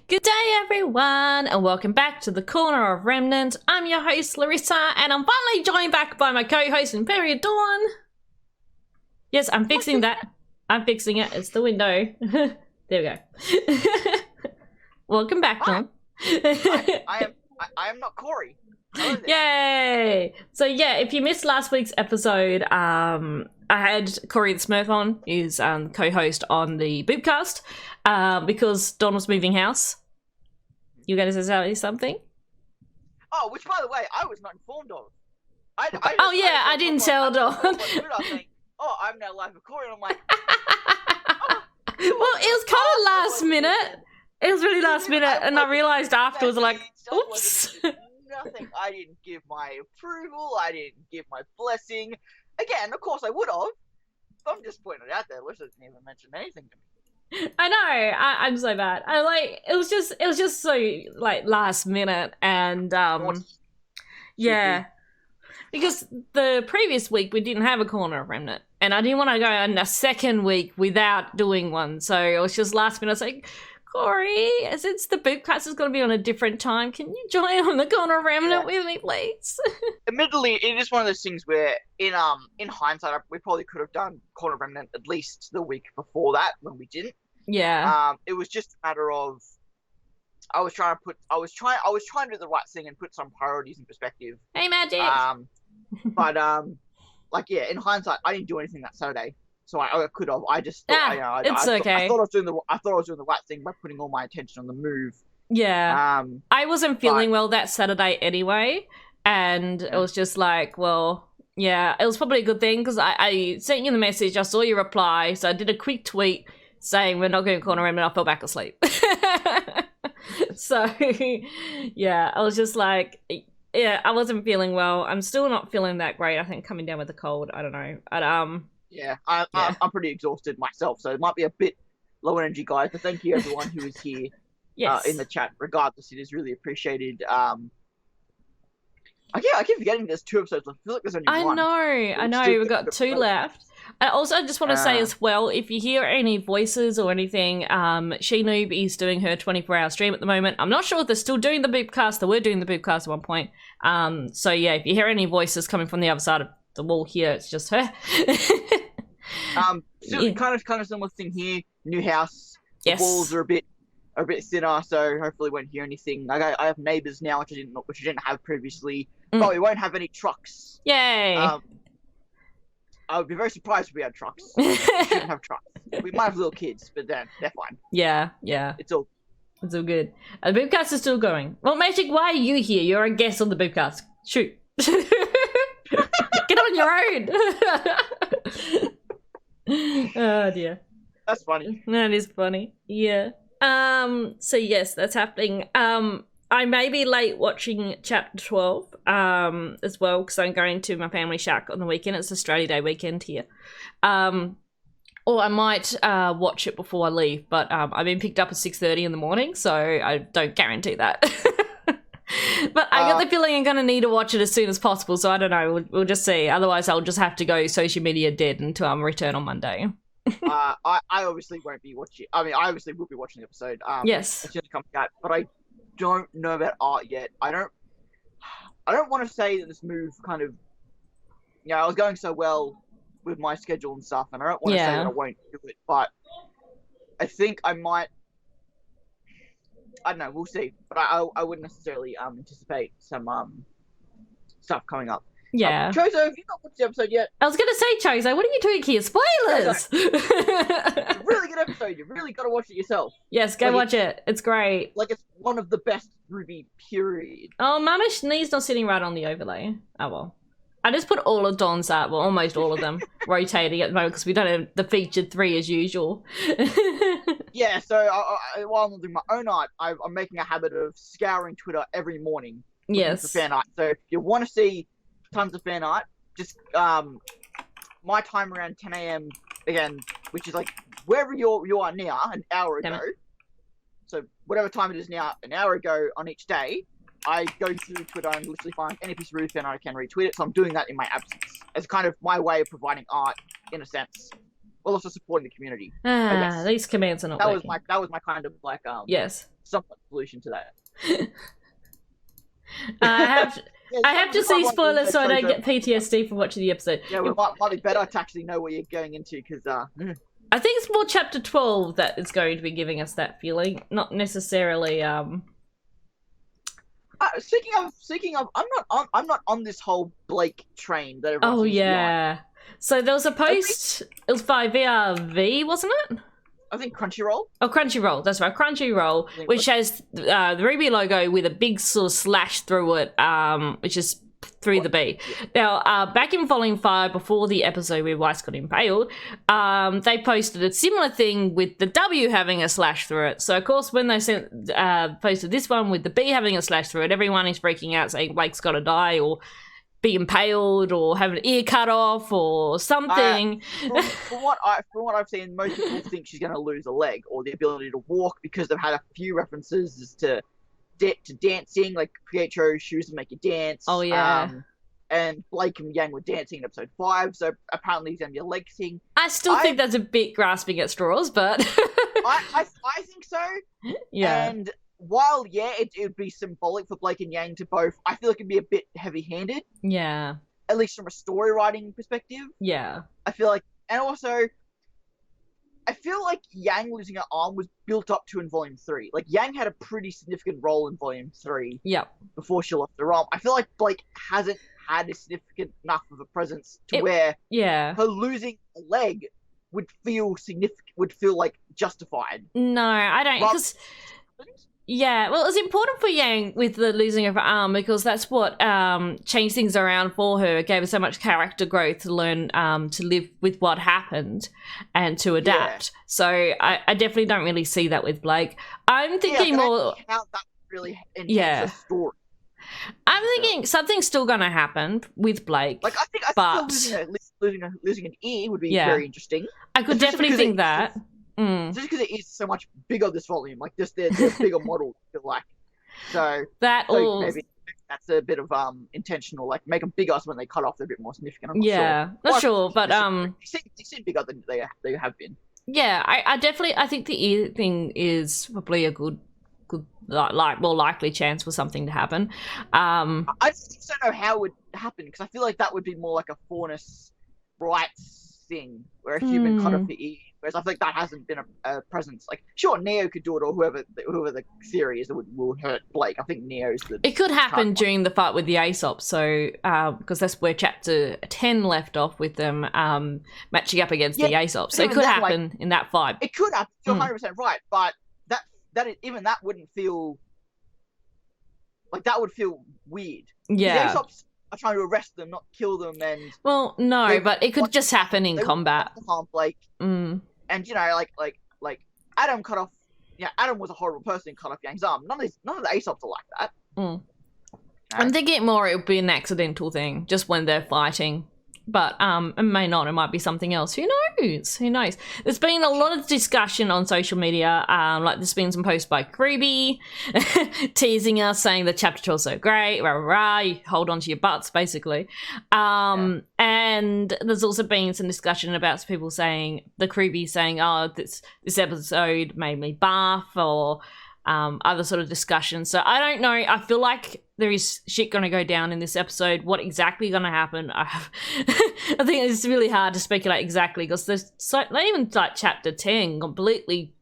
Good day, everyone, and welcome back to the Corner of Remnant. I'm your host, Larissa, and I'm finally joined back by my co-host, Emperial Dawn. Yes, I'm fixing that. I'm fixing it. It's the window. There we go. Welcome back, Dawn. I am not Corey. Yay! So yeah, if you missed last week's episode, I had Corey the Smurf on, who's co-host on the Boopcast, because Dawn was moving house. You going to say something? Oh, which by the way, I was not informed of. I didn't tell Dawn. I'm now live with Corey, and I'm like, well, it was kind of last minute. It was really last minute, and I realised afterwards, like, oops. Nothing. I didn't give my approval. I didn't give my blessing. Again, of course I would have. But I'm just pointing it out there. Larissa didn't even mention anything to me. I know. I'm so bad. It was just so like last minute, and yeah, because the previous week we didn't have a Corner of Remnant, and I didn't want to go on a second week without doing one, so it was just last minute. I was like, Corey, since the Boopcast is going to be on a different time, can you join on the Corner of Remnant with me, please? Admittedly, it is one of those things where, in hindsight, we probably could have done Corner of Remnant at least the week before that when we didn't. Yeah. It was just a matter of I was trying to do the right thing and put some priorities in perspective. Hey, Magic. But in hindsight, I didn't do anything that Saturday. So I could have. I just thought, it's okay. I thought I was doing the right thing by putting all my attention on the move. Yeah. I wasn't feeling well that Saturday anyway, and it was just like, well, yeah, it was probably a good thing because I sent you the message. I saw your reply, so I did a quick tweet saying we're not going to Corner Remnant. I fell back asleep. So yeah, I was just like, yeah, I wasn't feeling well. I'm still not feeling that great. I think coming down with a cold. I don't know. But Yeah, I'm pretty exhausted myself, so it might be a bit low energy, guys. But thank you, everyone who is here in the chat. Regardless, it is really appreciated. I keep forgetting there's 2 episodes. I feel like there's only one. I know. We've got 2 left. I also just want to say as well, if you hear any voices or anything, She Noob is doing her 24-hour stream at the moment. I'm not sure if they're still doing the Boopcast. They were doing the Boopcast at one point. So yeah, if you hear any voices coming from the other side of the wall here, it's just her. Kind of similar thing here. New house. The walls are a bit thinner, so hopefully won't hear anything. I have neighbours now, which I didn't have previously. But we won't have any trucks. Yay! I would be very surprised if we had trucks. We shouldn't have trucks. We might have little kids, but they're fine. Yeah. It's all good. The Boopcast is still going. Well, Magic, why are you here? You're a guest on the Boopcast. Shoot. Get on your own. Oh dear. That's funny. That is funny. Yeah. So yes, that's happening. I may be late watching chapter 12 as well, because I'm going to my family shack on the weekend. It's Australia Day weekend here. Or I might watch it before I leave, but I've been picked up at 6:30 in the morning, so I don't guarantee that. But I got the feeling I'm going to need to watch it as soon as possible, so I don't know. We'll just see. Otherwise, I'll just have to go social media dead until I'm return on Monday. I obviously won't be watching. I mean, I obviously will be watching the episode. Yes. As soon as it comes out, but I don't know about art yet. I don't want to say that this move kind of, I was going so well with my schedule and stuff, and I don't want to say that I won't do it, but I think I might. I don't know. We'll see, but I wouldn't necessarily anticipate some stuff coming up. Yeah. Chozo, have you not watched the episode yet? I was going to say, Chozo, what are you doing here? Spoilers! It's a really good episode. You really got to watch it yourself. Yes, go watch it. It's great. Like, it's one of the best RWBY, period. Oh, Mamish knee's not sitting right on the overlay. Oh, well. I just put all of Dawn's art, well, almost all of them, rotating at the moment because we don't have the featured 3 as usual. Yeah, so while I'm doing my own art, I'm making a habit of scouring Twitter every morning. Yes. For fan art. So if you want to see tons of fan art, just my time around 10 a.m. again, which is like wherever you are now, an hour ago. So whatever time it is now, an hour ago on each day, I go through Twitter and literally find any piece of RWBY fan art I can retweet it. So I'm doing that in my absence as kind of my way of providing art in a sense while also supporting the community. I guess. These commands are not working. That was my kind of like yes, somewhat solution to that. I have to see spoilers so I don't get PTSD from watching the episode. Yeah, it might be better to actually know what you're going into because I think it's more chapter 12 that is going to be giving us that feeling, not necessarily Speaking of, I'm not on this whole Blake train that everyone seems to be on. So there was a post. It was by VRV, wasn't it? I think Crunchyroll. Oh, Crunchyroll. That's right, Crunchyroll, which has the RWBY logo with a big sort of slash through it, which is through the B. Yeah. Now, back in Volume 5, before the episode where Weiss got impaled, they posted a similar thing with the W having a slash through it. So, of course, when they posted this one with the B having a slash through it, everyone is freaking out saying Blake's got to die or be impaled or have an ear cut off or something. From what I've seen, most people think she's going to lose a leg or the ability to walk because they've had a few references to dancing, like Pietro shoes to make you dance. Oh yeah. And Blake and Yang were dancing in episode 5, so apparently he's gonna be a leg thing. I still think that's a bit grasping at straws, but I think so. Yeah. And while it would be symbolic for Blake and Yang to both, I feel like it'd be a bit heavy-handed. Yeah. At least from a story writing perspective. Yeah. I feel like, and also, I feel like Yang losing her arm was built up to in Volume 3. Like, Yang had a pretty significant role in Volume 3. Yep. Before she lost her arm. I feel like Blake hasn't had a significant enough of a presence to where her losing a leg would feel like justified. No, I don't. Because yeah, well, it was important for Yang with the losing of her arm because that's what changed things around for her. It gave her so much character growth to learn to live with what happened and to adapt. Yeah. So I definitely don't really see that with Blake. I'm thinking more how that really enhances the story. I'm thinking something's still going to happen with Blake. Like I think losing an ear would be very interesting. I could definitely think that. Just because it is so much bigger this volume, like just they're bigger model, like so maybe that's a bit of intentional, like make them bigger so when they cut off they're a bit more significant. I'm not sure, but they seem bigger than they have been. Yeah, I think the ear thing is probably a good more likely chance for something to happen. I just don't know how it would happen because I feel like that would be more like a faunus rights thing where a human cut off the ear. Whereas I think that hasn't been a presence. Like, sure, Neo could do it, or whoever the theory is that will hurt Blake. I think Neo's the. It could happen during the fight with the Aesop, so because that's where chapter 10 left off with them matching up against the Aesop. So it could happen in that fight. It could happen. You're 100% right, but even that wouldn't feel like that would feel weird. Yeah. The Aesops are trying to arrest them, not kill them, and but it could just happen in combat. Harm Blake. And like Adam cut off. Yeah, Adam was a horrible person and cut off Yang's arm. None of the Aesops are like that. Okay. I'm thinking more it would be an accidental thing, just when they're fighting. But it may not. It might be something else. Who knows? There's been a lot of discussion on social media. Like there's been some posts by RWBY teasing us, saying that chapter 12 is so great. Rah, rah, rah, you hold on to your butts, basically. And there's also been some discussion about people saying, the RWBY saying, oh, this episode made me barf, or other sort of discussions. So I don't know. I feel like there is shit going to go down in this episode. What exactly going to happen? I think it's really hard to speculate exactly because there's not even like chapter 10 completely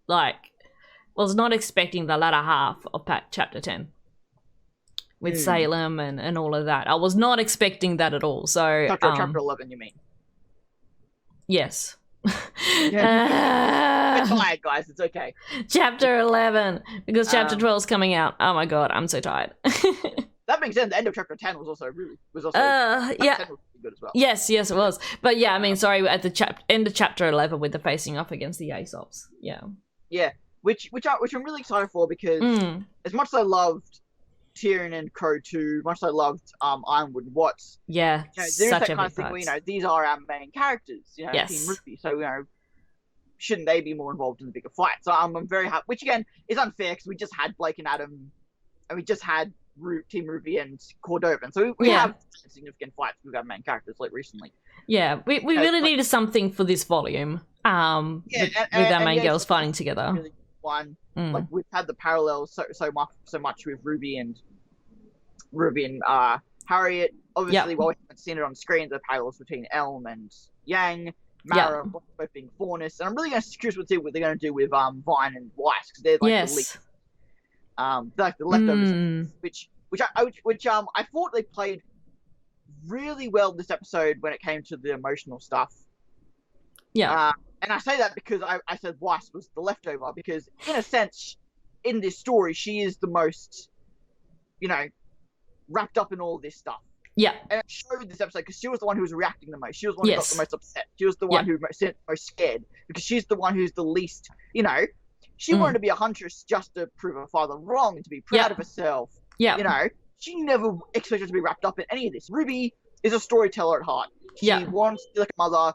was not expecting the latter half of chapter 10 with Salem and all of that. I was not expecting that at all. So chapter 11, you mean? Yes. We're tired, guys. It's okay. Chapter 11, because chapter 12 is coming out. Oh my god, I'm so tired. That being said, the end of chapter 10 was also good as well. Yes, it was. But yeah, I mean, sorry, at the end of chapter 11 with the facing off against the Aesops. Yeah, which I'm really excited for because as much as I loved Tyrion and Crow 2, much as I loved Ironwood and Watts. Yeah, there's that kind of thing where, these are our main characters, Team RWBY, so, shouldn't they be more involved in the bigger fight? So I'm very happy, which again is unfair because we just had Blake and Adam, and we just had Team RWBY and Cordovan, so we have significant fights with our main characters like recently. Yeah, we really needed something for this volume. with our main girls fighting together. Really fun. Like we've had the parallels so much with RWBY and Harriet. Obviously, while we haven't seen it on screen, the parallels between Elm and Yang, Mara, both being Faunus, and I'm really curious to see what they're going to do with Vine and Weiss, because they're like the least, they're like the leftovers, which I thought they played really well this episode when it came to the emotional stuff. Yeah. And I say that because I said Weiss was the leftover, because in a sense, in this story, she is the most, wrapped up in all this stuff. Yeah. And it showed this episode because she was the one who was reacting the most. She was the one who got the most upset. She was the one who was most scared, because she's the one who's the least, she wanted to be a huntress just to prove her father wrong and to be proud of herself. Yeah. She never expected to be wrapped up in any of this. RWBY is a storyteller at heart. She wants to be like a mother.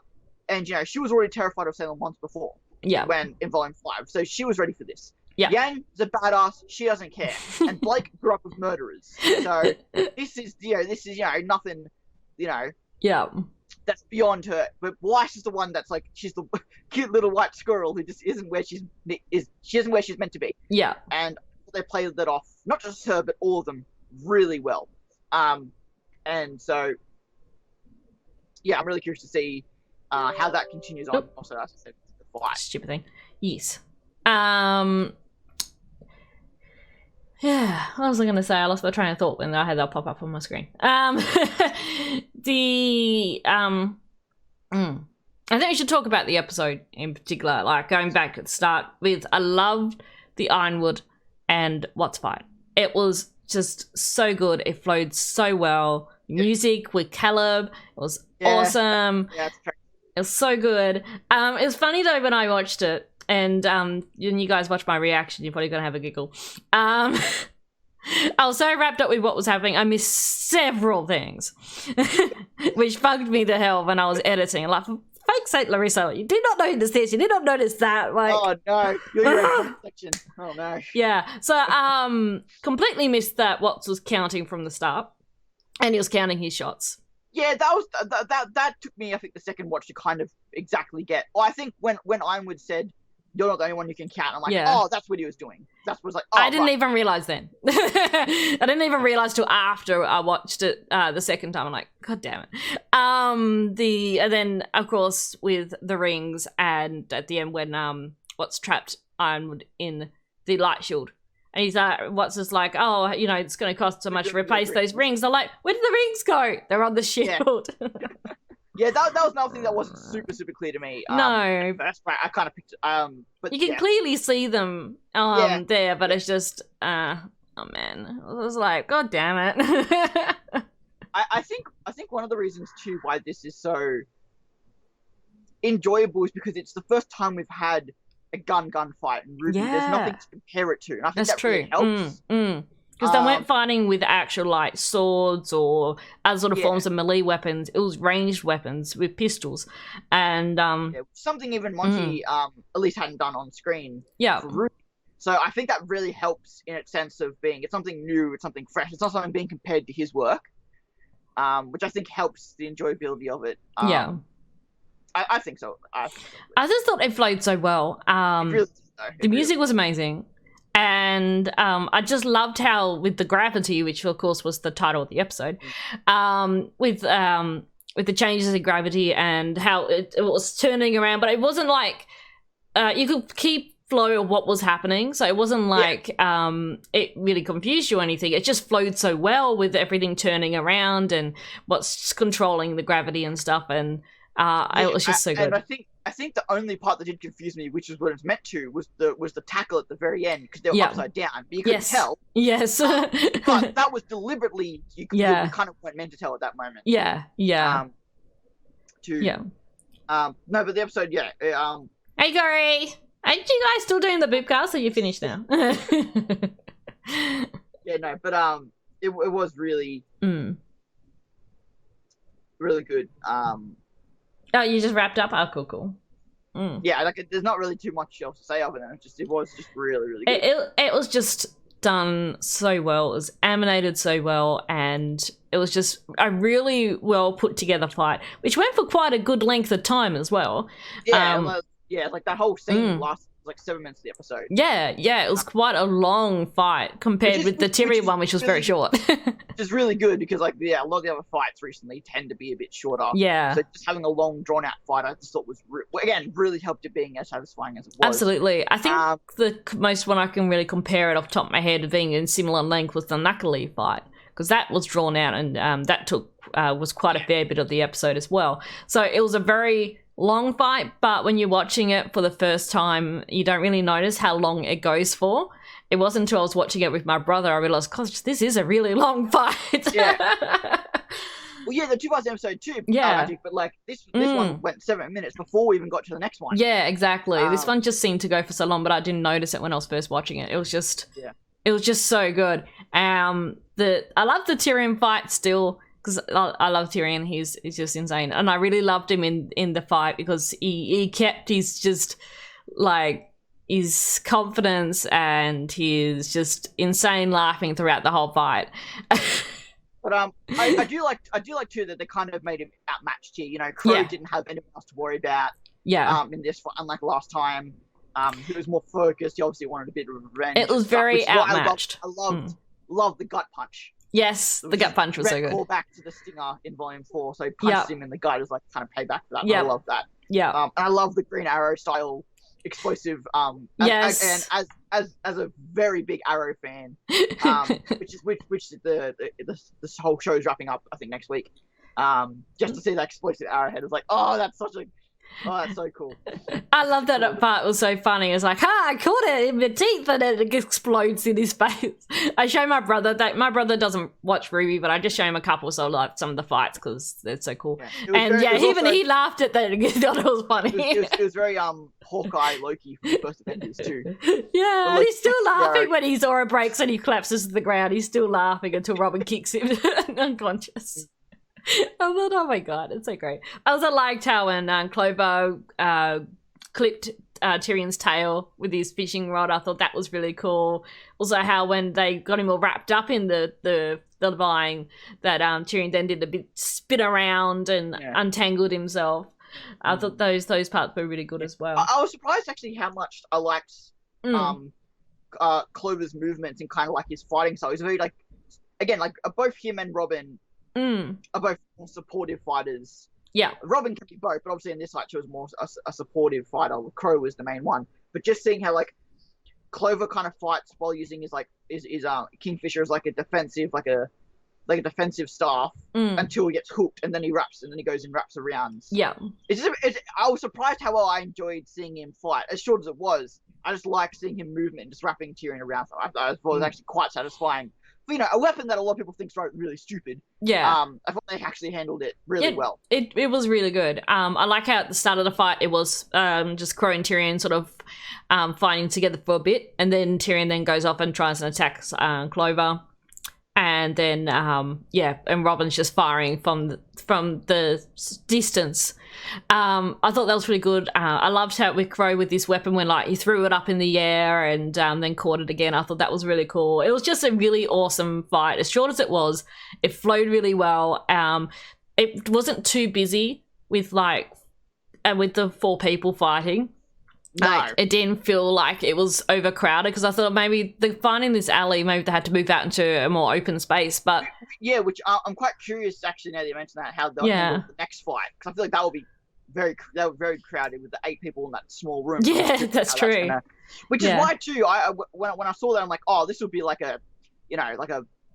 And, she was already terrified of Salem once before. Yeah. When in Volume 5. So she was ready for this. Yeah. Yang is a badass. She doesn't care. And Blake grew up with murderers. So this is nothing, Yeah. That's beyond her. But Weiss is the one that's like, she's the cute little white squirrel who just isn't where she isn't where she's meant to be. Yeah. And they played that off, not just her, but all of them really well. And so, I'm really curious to see how that continues on. Also, as I said, the fight. Stupid thing. Yes. Yeah. What was I going to say? I lost my train of thought when I had that pop up on my screen. I think we should talk about the episode in particular. Like going back at the start with, I loved the Ironwood and What's Fight. It was just so good. It flowed so well. Music with Caleb. It was awesome. Yeah, that's true. It was so good. It was funny though when I watched it, and you guys watched my reaction, you're probably gonna have a giggle. I was so wrapped up with what was happening, I missed several things, which bugged me to hell when I was editing. Like, for fuck's sake, Larissa, you did not notice this, you did not notice that. Like, oh no, you're in section. Oh no. Yeah, so completely missed that Watts was counting from the start, and he was counting his shots. Yeah, that took me, I think, the second watch to kind of exactly get. Oh, I think when Ironwood said, "You're not the only one you can count," I'm like, oh, that's what he was doing. That was like, oh, I didn't even realize then. I didn't even realize till after I watched it the second time. I'm like, God damn it. And then of course with the rings, and at the end when What's trapped Ironwood in the light shield. And he's What's just like, oh, it's going to cost so much to replace those rings. They're like, where did the rings go? They're on the shield. Yeah, that was another thing that wasn't super clear to me. No. That's right. I kind of picked but you can clearly see them there, but it's just, oh man. It was like, God damn it. I think one of the reasons, too, why this is so enjoyable is because it's the first time we've had a gun fight in RWBY. There's nothing to compare it to, and I think that really helps. Because they weren't fighting with actual like swords or other sort of forms of melee weapons. It was ranged weapons with pistols, and something even Monty at least hadn't done on screen. Yeah. For RWBY. So I think that really helps in its sense of being it's something new, it's something fresh. It's not something being compared to his work, which I think helps the enjoyability of it. I think so. I just thought it flowed so well. The music was amazing. And I just loved how, with the gravity, which of course was the title of the episode, with the changes in gravity and how it was turning around, but it wasn't like you could keep flow of what was happening, so it wasn't like it really confused you or anything. It just flowed so well with everything turning around and what's controlling the gravity and stuff, and it was just so good. And I think the only part that did confuse me, which is what it's meant to, was the tackle at the very end, because they were upside down, but you couldn't tell. Yes. But that was deliberately, you kind of weren't meant to tell at that moment. Yeah. No, but the episode, Hey, Corey! Aren't you guys still doing the boopcast, or you finished now? It was really, really good. Oh, you just wrapped up? Oh, cool. Yeah, like there's not really too much else to say other than it was just really, really good. It was just done so well. It was animated so well, and it was just a really well put together fight, which went for quite a good length of time as well. Yeah, Yeah, like that whole scene lasts like 7 minutes of the episode. Yeah, it was quite a long fight compared with the Tyrion one, which was very short. Which is really good because, like, a lot of the other fights recently tend to be a bit shorter. Yeah. So just having a long, drawn-out fight, I just thought was, again, really helped it being as satisfying as it was. Absolutely. I think the most one I can really compare it off the top of my head being in similar length was the Knuckly fight, because that was drawn out and that was quite a fair bit of the episode as well. So it was a very long fight, but when you're watching it for the first time, you don't really notice how long it goes for. It wasn't until I was watching it with my brother I realized, gosh, this is a really long fight. Yeah. Well, yeah, the 2 parts episode too. Magic, but like this one went 7 minutes before we even got to the next one. Yeah, exactly. This one just seemed to go for so long, but I didn't notice it when I was first watching it. It was just so good. I love the Tyrion fight still, because I love Tyrion. He's just insane, and I really loved him in the fight because he kept his just like his confidence and his just insane laughing throughout the whole fight. But I do like too that they kind of made him outmatched here. You know, Crow didn't have anyone else to worry about. Yeah. In this fight, unlike last time, he was more focused. He obviously wanted a bit of revenge. It was very outmatched. I loved the gut punch. Yes, the gut punch was so good. Call back to the Stinger in Volume 4, so he punched him and the guy just like kind of paid back for that. I love that. Yeah. And I love the Green Arrow style explosive. Yes. And as a very big Arrow fan, which this whole show is wrapping up, I think, next week. Just to see that explosive arrowhead is like, that's so cool. I love that part. It was so funny. It's like, I caught it in the teeth, and then it explodes in his face. I show my brother that. My brother doesn't watch RWBY, but I just show him a couple, so I like some of the fights because they're so cool. He laughed at that. He thought it was funny. It was very Hawkeye Loki from the first Avengers too. Yeah, and he's still laughing when his aura breaks and he collapses to the ground. He's still laughing until Robin kicks him unconscious. I thought, oh my god, it's so great. I also liked how when Clover clipped Tyrion's tail with his fishing rod. I thought that was really cool. Also, how when they got him all wrapped up in the vine, that Tyrion then did the bit spin around and untangled himself. I thought those parts were really good as well. I was surprised actually how much I liked Clover's movements and kind of like his fighting style. He's very like, again, like both him and Robin are both more supportive fighters. Yeah, Robin can be both, but obviously in this fight she was more a supportive fighter. Crow was the main one, but just seeing how like Clover kind of fights while using his Kingfisher as like a defensive staff until he gets hooked, and then he wraps, and then he goes and wraps around. Yeah, I was surprised how well I enjoyed seeing him fight. As short as it was, I just like seeing him movement and just wrapping Tyrion around. I thought it was actually quite satisfying. But, you know, a weapon that a lot of people think is really stupid. Yeah. I thought they actually handled it really well. It was really good. I like how at the start of the fight it was just Crow and Tyrion sort of fighting together for a bit, and then Tyrion then goes off and tries and attacks Clover. And then, and Robin's just firing from the distance. I thought that was really good. I loved how with Crow with this weapon when like he threw it up in the air and then caught it again. I thought that was really cool. It was just a really awesome fight. As short as it was, it flowed really well. It wasn't too busy with with the 4 people fighting. No. It didn't feel like it was overcrowded, because I thought maybe finding this alley, maybe they had to move out into a more open space. But yeah, which I'm quite curious actually now that you mentioned that, how they'll handle the next fight, because I feel like that will be very crowded with the 8 people in that small room. Yeah, that's true. Which is why too, when I saw that, I'm like, oh, this will be like a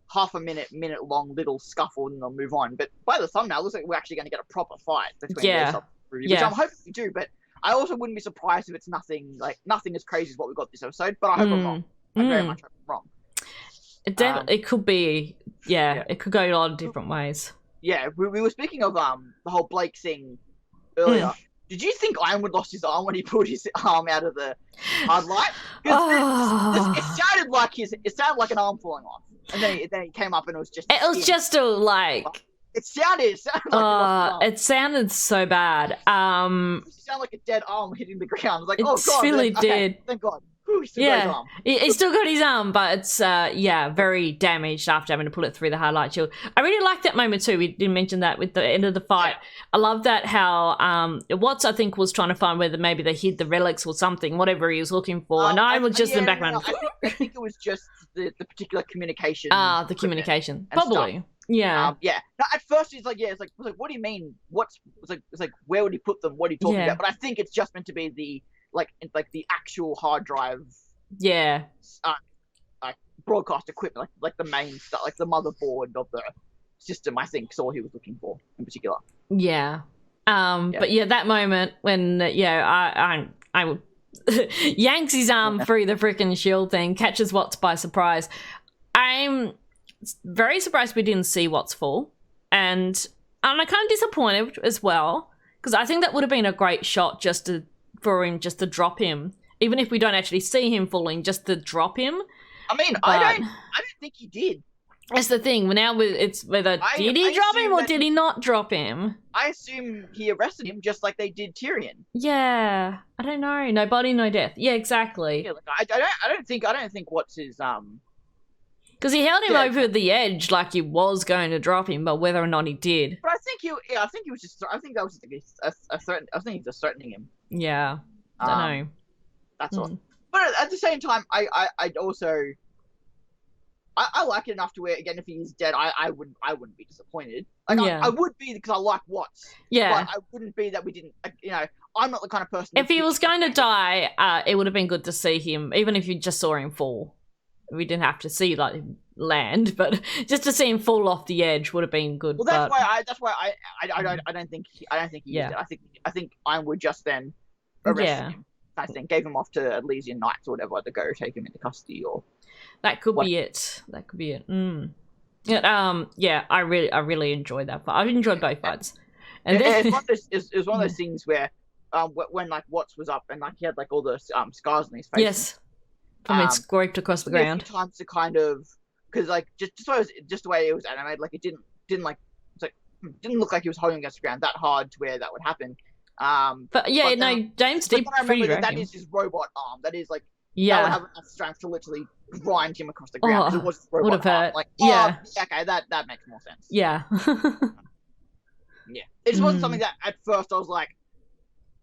half a minute long little scuffle and they'll move on. But by the thumbnail, it looks like we're actually going to get a proper fight between which I'm hoping we do. But I also wouldn't be surprised if it's nothing as crazy as what we got this episode, but I hope I'm wrong. I very much hope I'm wrong. It could be, it could go a lot of different ways. Yeah, we were speaking of the whole Blake thing earlier. Did you think Ironwood lost his arm when he pulled his arm out of the hard light? It sounded like an arm falling off, and then he came up and it was just. It was just It sounded like it sounded so bad. It sounded like a dead arm hitting the ground. I was like, oh god, really did. Thank God. He's still got his arm. He's still got his arm, but it's very damaged after having to pull it through the highlight shield. I really like that moment too. We didn't mention that with the end of the fight. Yeah. I love that how Watts, I think, was trying to find whether maybe they hid the relics or something, whatever he was looking for, and I was just in the background. I think it was just the particular communication. The communication, probably. Stuff. Yeah. No, at first he's like, it's like, what do you mean? It's like, where would he put them? What are you talking about? But I think it's just meant to be the the actual hard drive. Yeah. Broadcast equipment, like the main stuff, like the motherboard of the system. I think is all he was looking for in particular. Yeah. But that moment when I would yanks his arm through the freaking shield thing, catches Watts by surprise. I'm very surprised we didn't see Watts fall, and I'm kind of disappointed as well, because I think that would have been a great shot for him to drop him, even if we don't actually see him falling, just to drop him. I mean, I don't think he did. That's the thing. Now it's whether did he drop him or did he not drop him? I assume he arrested him just like they did Tyrion. Yeah, I don't know. No body, no death. Yeah, exactly. Yeah, I don't think Watts is because he held him over the edge like he was going to drop him, but whether or not he did. But I think he was just. I think that was a threat. I think he was just threatening him. Yeah, I don't know. That's all. But at the same time, I also. I like it enough to where, again, if he's dead, I wouldn't be disappointed. Like, I would be because I like Watts. Yeah. But I wouldn't be that we didn't, I'm not the kind of person... If he was going to die, it would have been good to see him, even if you just saw him fall. We didn't have to see, like, land, but just to see him fall off the edge would have been good. Well, that's why I don't think he is dead. I think Ironwood just then arrested him. I think gave him off to Elysian Knights or whatever to go take him into custody or... That could be it. Yeah, I really enjoyed that fight. I've enjoyed both fights. And then... it was one of those things where when like Watts was up and like he had like all the scars on his face. Yes. From it scraped across the ground. A few times to kind of because like just the way it was animated, like it didn't like didn't look like he was holding against the ground that hard to where that would happen. But James did pretty that is his robot arm. That is like that would have enough strength to literally grind him across the ground. It was robot would have hurt. Arm. Like, okay, that makes more sense. Yeah. Yeah. It just wasn't something that at first I was like,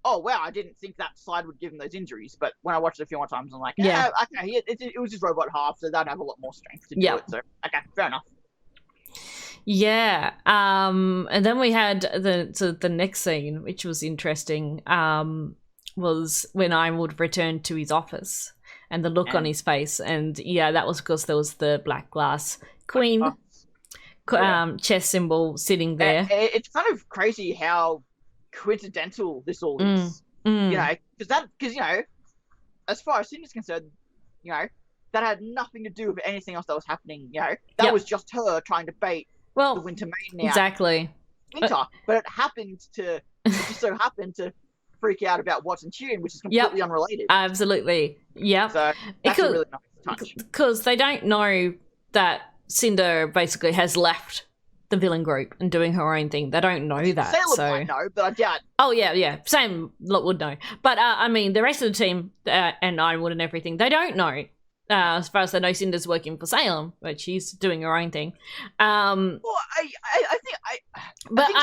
oh wow, I didn't think that side would give him those injuries. But when I watched it a few more times, I'm like, okay, it was his robot half, so that'd have a lot more strength to do it. So okay, fair enough. Yeah. And then we had the next scene, which was interesting, was when Ironwood returned to his office and the look on his face. And that was because there was the black glass queen chess symbol sitting there. It's kind of crazy how coincidental this all is. Because as far as Cindy's concerned, that had nothing to do with anything else that was happening. That was just her trying to bait the Winter Maiden out. Exactly. But it just so happened to freak out about Watts and Tyrion, which is completely unrelated. Absolutely. Yeah. So that's a really nice touch. Because they don't know that Cinder basically has left the villain group and doing her own thing. They don't know that. Salem might know, but I doubt. Oh, yeah. Sam would know. But, I mean, the rest of the team and Ironwood and everything, they don't know. As far as they know, Cinder's working for Salem, but she's doing her own thing. Well, I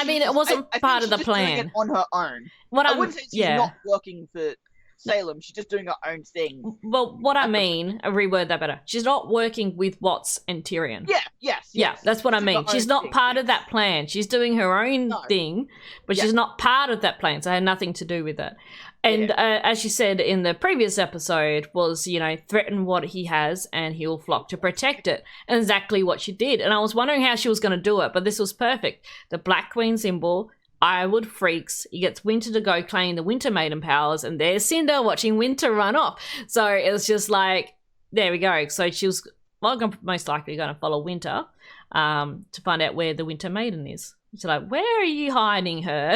think it wasn't part of the plan. Doing it on her own. I wouldn't say she's not working for Salem. She's just doing her own thing. Well, what I mean, I'll reword that better. She's not working with Watts and Tyrion. Yeah, that's what I mean. She's not part of that plan. She's doing her own thing, but she's not part of that plan, so it had nothing to do with it. And as you said in the previous episode, was, threaten what he has and he'll flock to protect it. And exactly what she did. And I was wondering how she was going to do it, but this was perfect. The Black Queen symbol, Ironwood freaks, he gets Winter to go claim the Winter Maiden powers, and there's Cinder watching Winter run off. So it was just like, there we go. So she was most likely going to follow Winter to find out where the Winter Maiden is. She's like, where are you hiding her?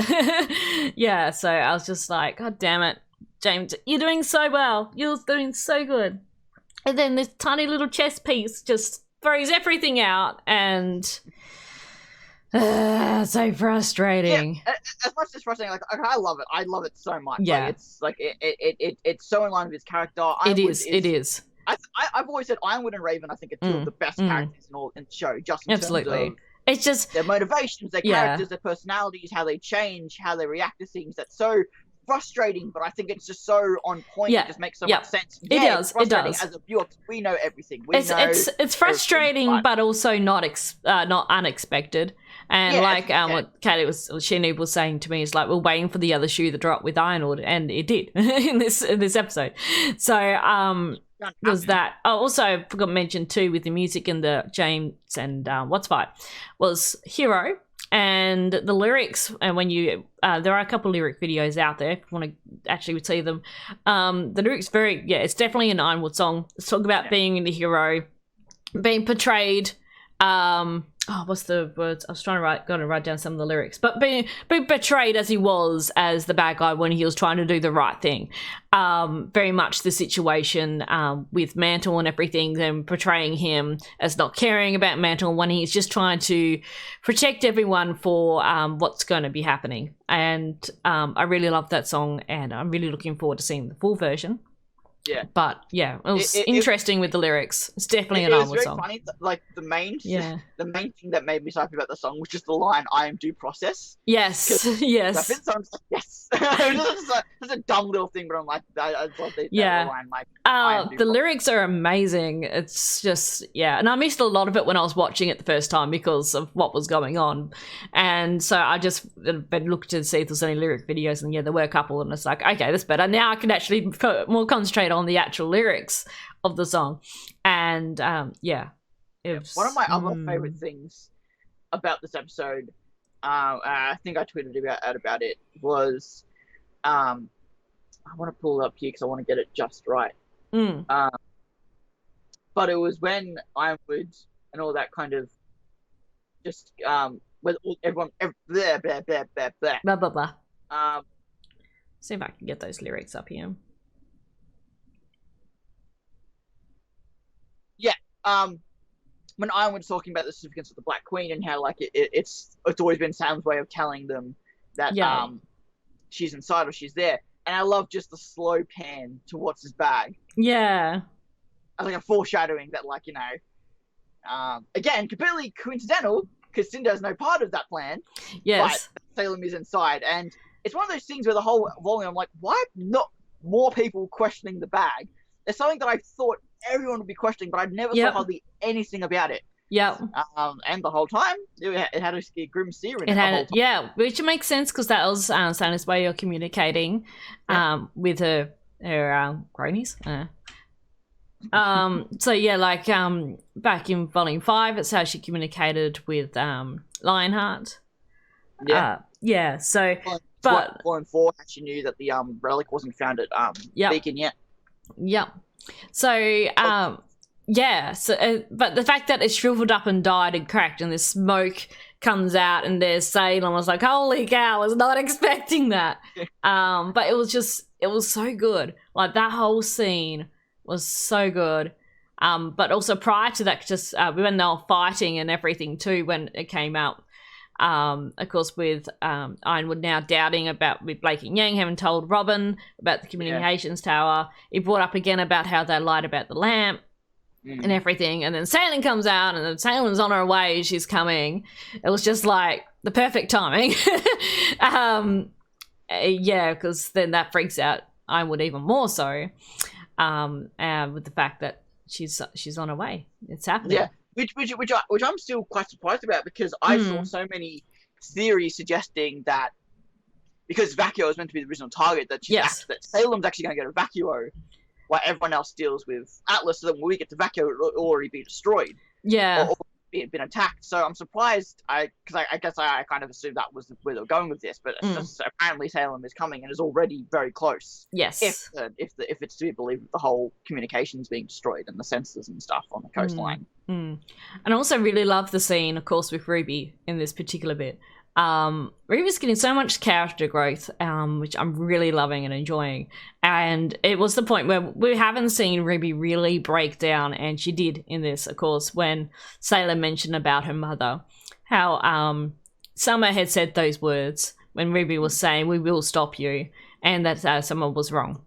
Yeah, so I was just like, God damn it, James, you're doing so well. You're doing so good. And then this tiny little chess piece just throws everything out, and So frustrating. Yeah, as much as frustrating, like I love it. I love it so much. Yeah. Like it's so in line with his character. It is. I've always said Ironwood and Raven, I think, are two of the best characters in the show, just in terms of it's just their motivations, their characters, their personalities, how they change, how they react to things. That's so frustrating, but I think it's just so on point. It just makes so much sense. Yeah, it does. As a viewer, we know everything. It's frustrating, but also not unexpected. And what Katie Shinobu was saying to me is like, we're waiting for the other shoe to drop with Ironwood, and it did in this episode. So was that. Oh, also I forgot to mention too, with the music and the James and What's Fight was Hero. And the lyrics, and when you, there are a couple of lyric videos out there if you want to actually see them. The lyrics it's definitely an Ironwood song. Let's talk about being the hero, being portrayed. What's the words? I was trying to write down some of the lyrics, but being portrayed as he was as the bad guy when he was trying to do the right thing. Very much the situation with Mantle and everything, and portraying him as not caring about Mantle when he's just trying to protect everyone for what's going to be happening. And I really love that song, and I'm really looking forward to seeing the full version. Yeah, but it was interesting with the lyrics. It's definitely an Ironwood song. Funny, like the main thing that made me so happy about the song was just the line "I am due process." Yes, yes. I was like, yes. It's a dumb little thing, but I'm like, I love that line. Like, the lyrics are amazing. It's just and I missed a lot of it when I was watching it the first time because of what was going on, and so I just been looking to see if there's any lyric videos, and there were a couple, and it's like, okay, that's better. Now I can actually more concentrate on the actual lyrics of the song. And one of my other favorite things about this episode, I think I tweeted about it, was I want to pull it up here because I want to get it just right. But it was when Ironwood and all that kind of just with everyone blah blah blah blah blah blah blah blah. See if I can get those lyrics up here. When Ironwood's talking about the significance of the Black Queen and how like it's always been Sam's way of telling them that she's inside or she's there, and I love just the slow pan towards his bag. Yeah, as like a foreshadowing that, like, again, completely coincidental because Cinder has no part of that plan. Yes, but Salem is inside, and it's one of those things where the whole volume, I'm like, why not more people questioning the bag? There's something that I thought everyone would be questioning, but I never saw hardly anything about it. Yeah. And the whole time, it had a grim seer in it. Which makes sense because that was Santa's way of communicating with her cronies. Back in Volume 5, it's how she communicated with Lionheart. So... But Volume 4, she knew that the relic wasn't found at Beacon yet. Yep. So, but the fact that it shriveled up and died and cracked and this smoke comes out and there's Salem, I was like, holy cow, I was not expecting that. But it was so good. Like, that whole scene was so good. But also prior to that, just when they were fighting and everything too, when it came out, of course, with Ironwood now doubting about with Blake and Yang having told Robin about the communications tower. He brought up again about how they lied about the lamp and everything, and then Salem comes out, and then Salem's on her way. She's coming. It was just like the perfect timing. Because then that freaks out Ironwood even more so, with the fact that she's on her way. It's happening. Yeah. Which I'm still quite surprised about, because I saw so many theories suggesting that because Vacuo is meant to be the original target, that that Salem's actually going to get a Vacuo, while everyone else deals with Atlas, so that when we get to Vacuo, it'll already be destroyed. Yeah. Or been attacked. So I'm surprised, because I guess I kind of assumed that was where they were going with this, but apparently Salem is coming and is already very close. Yes. If it's to be believed, the whole communications being destroyed and the sensors and stuff on the coastline. And I also really love the scene, of course, with RWBY in this particular bit. RWBY's getting so much character growth, which I'm really loving and enjoying. And it was the point where we haven't seen RWBY really break down, and she did in this, of course, when Salem mentioned about her mother, how Summer had said those words when RWBY was saying, "We will stop you," and that Summer was wrong.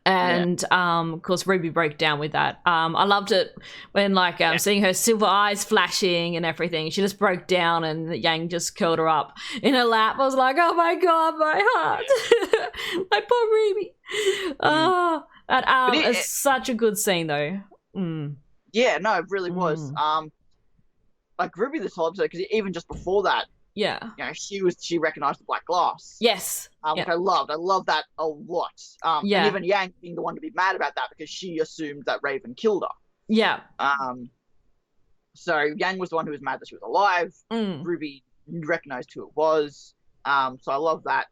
And of course RWBY broke down with that. I loved it when seeing her silver eyes flashing and everything. She just broke down and Yang just curled her up in her lap. I was like, oh my god, my heart. My poor RWBY. Oh, that it's such a good scene though. Yeah, no, it really was. Like RWBY this whole episode, because even just before that, you know, she recognized the black glass. Yes. Which I loved that a lot. And even Yang being the one to be mad about that because she assumed that Raven killed her. Yeah. So Yang was the one who was mad that she was alive. RWBY recognized who it was. So I love that.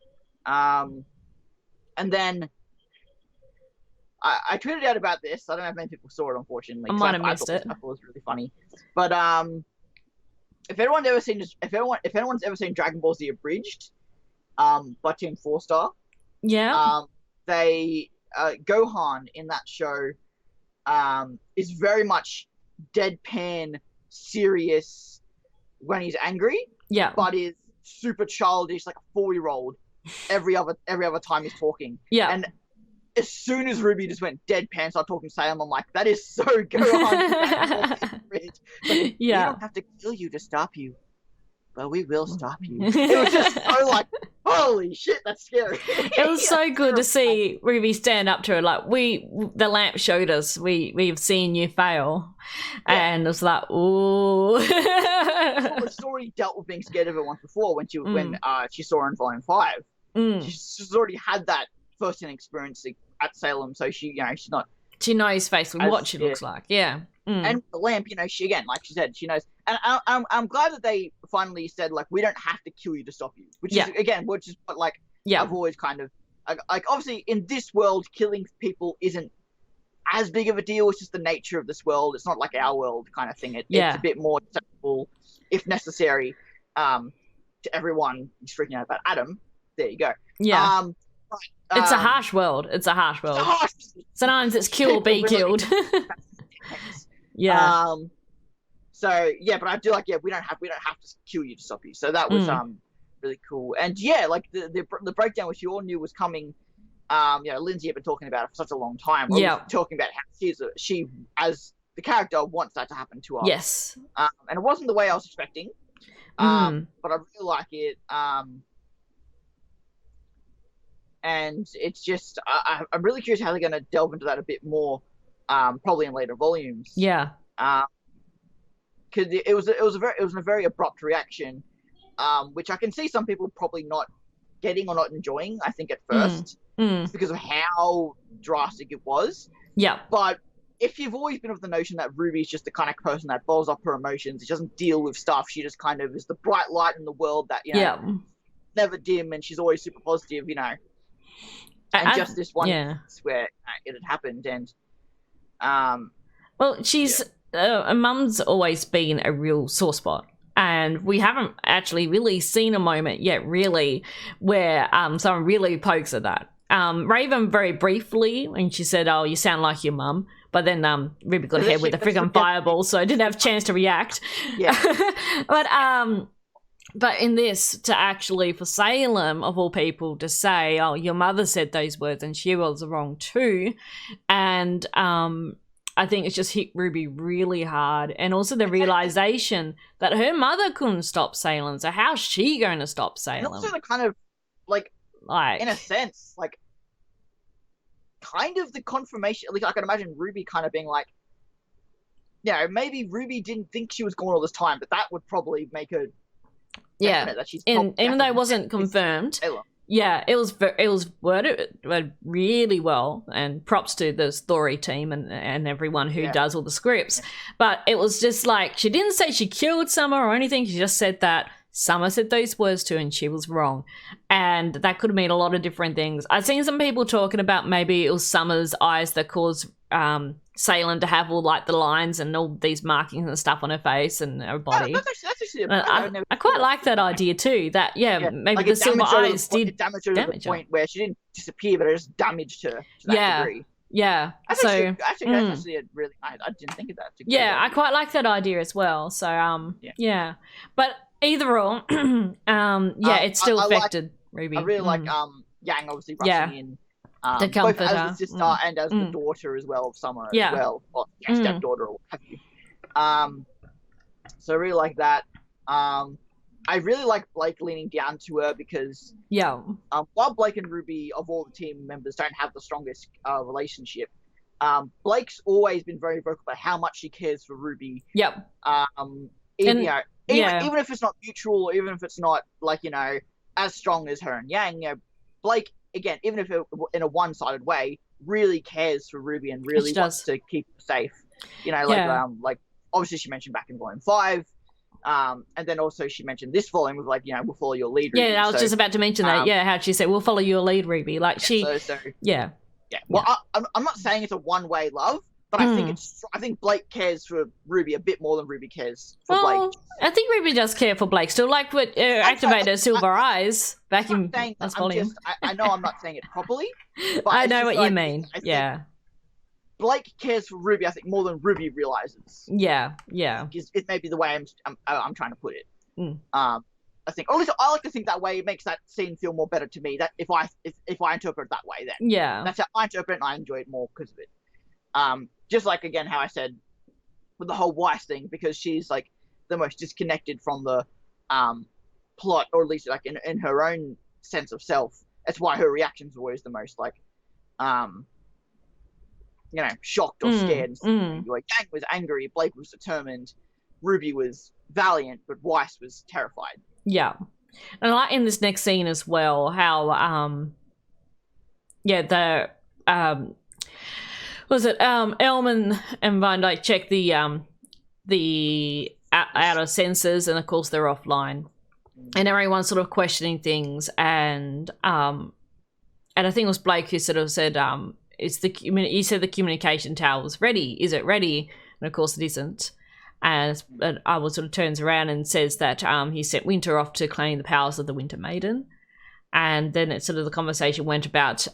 And then I tweeted out about this. I don't know if many people saw it, unfortunately. I might have missed it. I thought it was really funny. But if anyone's ever seen Dragon Ball Z Abridged, by Team 4-Star, they Gohan in that show is very much deadpan, serious when he's angry, but is super childish, like a 4-year-old every other time he's talking. And as soon as RWBY just went deadpan, started talking to Salem, I'm like, that is so Gohan. Like, we don't have to kill you to stop you, but we will stop you. It was just so like, holy shit, that's scary. It was so good to see RWBY stand up to her. Like, the lamp showed us, we've seen you fail. And it was like, ooh. The story dealt with being scared of her once before when she saw her in Volume 5. She's already had that first-hand experience at Salem, so she's not. She knows basically what she looks like. And the lamp, she again, like she said, she knows. And I'm glad that they finally said, like, we don't have to kill you to stop you. Which is what like I've always kind of like. Obviously, in this world, killing people isn't as big of a deal. It's just the nature of this world. It's not like our world kind of thing. It's a bit more acceptable, if necessary, to everyone. Just freaking out about Adam. There you go. It's a harsh world. Sometimes it's kill or be killed. But I do like, we don't have to kill you to stop you. So that was really cool. And like the breakdown which you all knew was coming. Lindsay had been talking about it for such a long time. Talking about how she as the character wants that to happen to her. Yes. And it wasn't the way I was expecting. But I really like it. And it's just I'm really curious how they're going to delve into that a bit more, probably in later volumes. Because it was a very abrupt reaction, which I can see some people probably not getting or not enjoying. I think at first, because of how drastic it was. But if you've always been of the notion that RWBY is just the kind of person that balls up her emotions, she doesn't deal with stuff. She just kind of is the bright light in the world that never dim, and she's always super positive. And just this one where it had happened, and she's Mum's always been a real sore spot, and we haven't actually really seen a moment yet, really, where someone really pokes at that. Raven very briefly when she said, "Oh, you sound like your mum," but then RWBY got hit with a freaking fireball, so I didn't have a chance to react. But in this, to actually, for Salem, of all people, to say, oh, your mother said those words and she was wrong too. And I think it's just hit RWBY really hard. And also the realization that her mother couldn't stop Salem. So how's she going to stop Salem? And also the kind of, like in a sense, like, kind of the confirmation. Like, I can imagine RWBY kind of being like, maybe RWBY didn't think she was gone all this time, but that would probably make her... that she's even though it wasn't confirmed, it was worded really well, and props to the story team and everyone who does all the scripts. But it was just like, she didn't say she killed Summer or anything. She just said that Summer said those words to her and she was wrong, and that could mean a lot of different things. I've seen some people talking about maybe it was Summer's eyes that caused Salem to have all like the lines and all these markings and stuff on her face and her body. That's actually I quite like that idea too. That maybe like the silver eyes did damage her to the point where she didn't disappear, but it just damaged her to that degree. That's actually a really, I didn't think of that. I quite like that idea as well. So but Either or. It's still affected RWBY. I really like Yang obviously rushing in. The comforter. Both as the sister and as the daughter as well of Summer as well. Or stepdaughter or what have you. So I really like that. I really like Blake leaning down to her because while Blake and RWBY, of all the team members, don't have the strongest relationship, Blake's always been very vocal about how much she cares for RWBY. Even if it's not mutual, or even if it's not like, you know, as strong as her and Yang, you know, Blake, again, even if it, in a one-sided way, really cares for RWBY and really wants to keep her safe. You know, like obviously she mentioned back in Volume 5. And then also she mentioned this volume of like, you know, we'll follow your lead, RWBY. I was just about to mention that. How she said, we'll follow your lead, RWBY. Like Well, I'm not saying it's a one-way love, but I think Blake cares for RWBY a bit more than RWBY cares for Blake. I think RWBY does care for Blake still. Like with activator Silver Eyes back in last volume. I know I'm not saying it properly, but I know what you mean. Blake cares for RWBY, I think, more than RWBY realizes. It may be the way I'm trying to put it. I think, or at least I like to think that way. It makes that scene feel more better to me. That if I interpret it that way, then that's how I interpret it, and I enjoy it more because of it. Just like again how I said with the whole Weiss thing, because she's like the most disconnected from the plot, or at least like in her own sense of self. That's why her reactions are always the most like you know, shocked or scared. Like Yang was angry, Blake was determined, RWBY was valiant, but Weiss was terrified. And I like in this next scene as well how Elman and Van Dyke check the outer sensors, and of course they're offline, and everyone's sort of questioning things, and I think it was Blake who sort of said you said the communication tower was ready. Is it ready? And of course it isn't. And Iwar sort of turns around and says that he sent Winter off to claim the powers of the Winter Maiden. And then it's sort of the conversation went about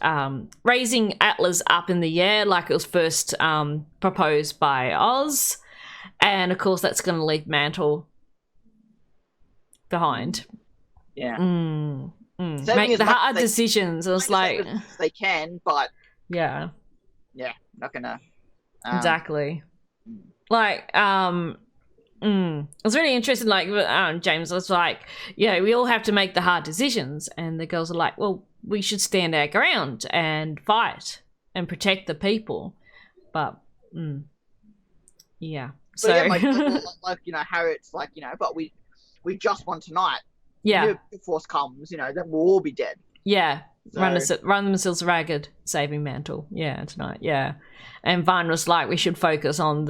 raising Atlas up in the air like it was first proposed by Oz. And of course that's going to leave Mantle behind. Make the hard decisions. It was like they can, but not gonna exactly. Like it was really interesting. Like James was like, we all have to make the hard decisions, and the girls are like, well, we should stand our ground and fight and protect the people. But so like you know how it's like, you know, but we just won tonight. If the force comes, you know, then we'll all be dead. So, run themselves ragged, saving Mantle. Tonight. And Vine was like, we should focus on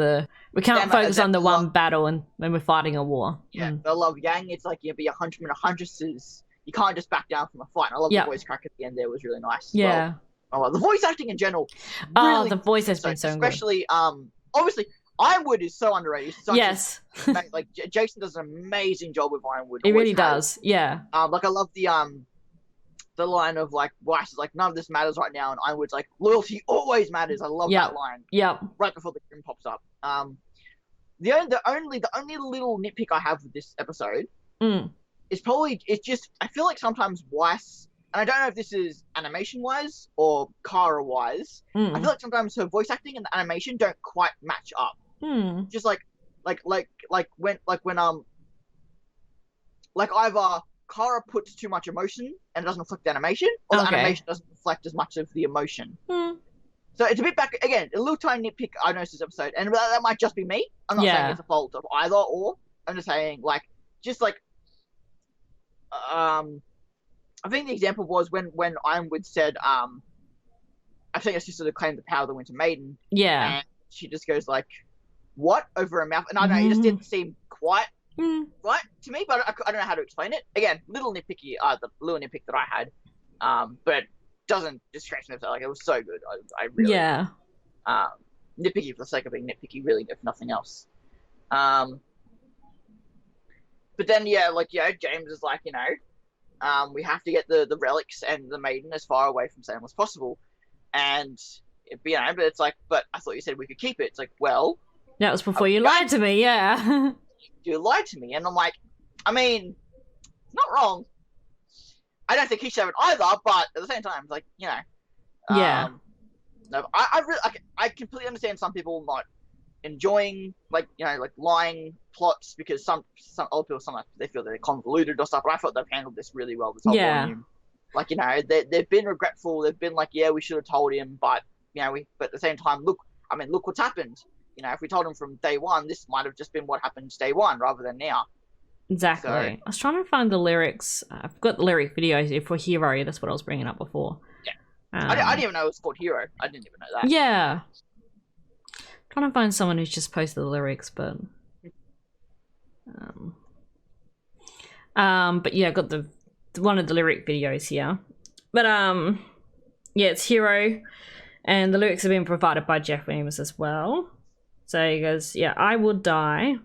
we can't focus on the one battle and when we're fighting a war. I love Yang. It's like, be 100 and 100s. You can't just back down from a fight. I love the voice crack at the end there, was really nice. I love the voice acting in general. Really, the voice has been so good. Especially, obviously, Ironwood is so underrated. Like Jason does an amazing job with Ironwood. He really does. Like I love the line of like Weiss is like, none of this matters right now, and Ironwood's like, loyalty always matters. I love that line. Right before the grim pops up. The only little nitpick I have with this episode is probably just I feel like sometimes Weiss, and I don't know if this is animation wise or Kara wise, I feel like sometimes her voice acting and the animation don't quite match up. Just like when either Kara puts too much emotion and it doesn't reflect the animation, or the animation doesn't reflect as much of the emotion. So it's a bit back again, a little tiny nitpick I noticed this episode, and that might just be me. I'm not saying it's a fault of either or. I'm just saying I think the example was when Ironwood said, I think it's just to claim the power of the Winter Maiden. And she just goes like, what? Over her mouth. And I don't know, it just didn't seem quite right to me, but I don't know how to explain it. Again, little nitpicky, the little nitpick that I had. But it doesn't distract me. Like, it was so good. I really... nitpicky for the sake of being nitpicky, really, if nothing else. But then, James is like, we have to get the relics and the maiden as far away from Salem as possible. And, but it's like, but I thought you said we could keep it. It's like, well... That was before you lied to me, You lied to me. And I'm like, I mean, it's not wrong. I don't think he should have it either, but at the same time, it's like, you know. Yeah. No, I completely understand some people not enjoying, like, you know, like lying plots, because some other people sometimes they feel that they're convoluted or stuff, but I thought they've handled this really well, this whole volume. Like, you know, they've been regretful, they've been like, yeah, we should have told him, but, you know, but at the same time, look what's happened. You know, if we told him from day one, this might have just been what happened day one rather than now. Exactly. So, I was trying to find the lyrics. I've got the lyric videos here for Hero. That's what I was bringing up before. Yeah. I didn't even know it was called Hero. I didn't even know that. Yeah. Trying to find someone who's just posted the lyrics, but yeah, I got the one of the lyric videos here. But yeah, it's Hero, and the lyrics have been provided by Jeff Williams as well. So he goes, yeah, I would die.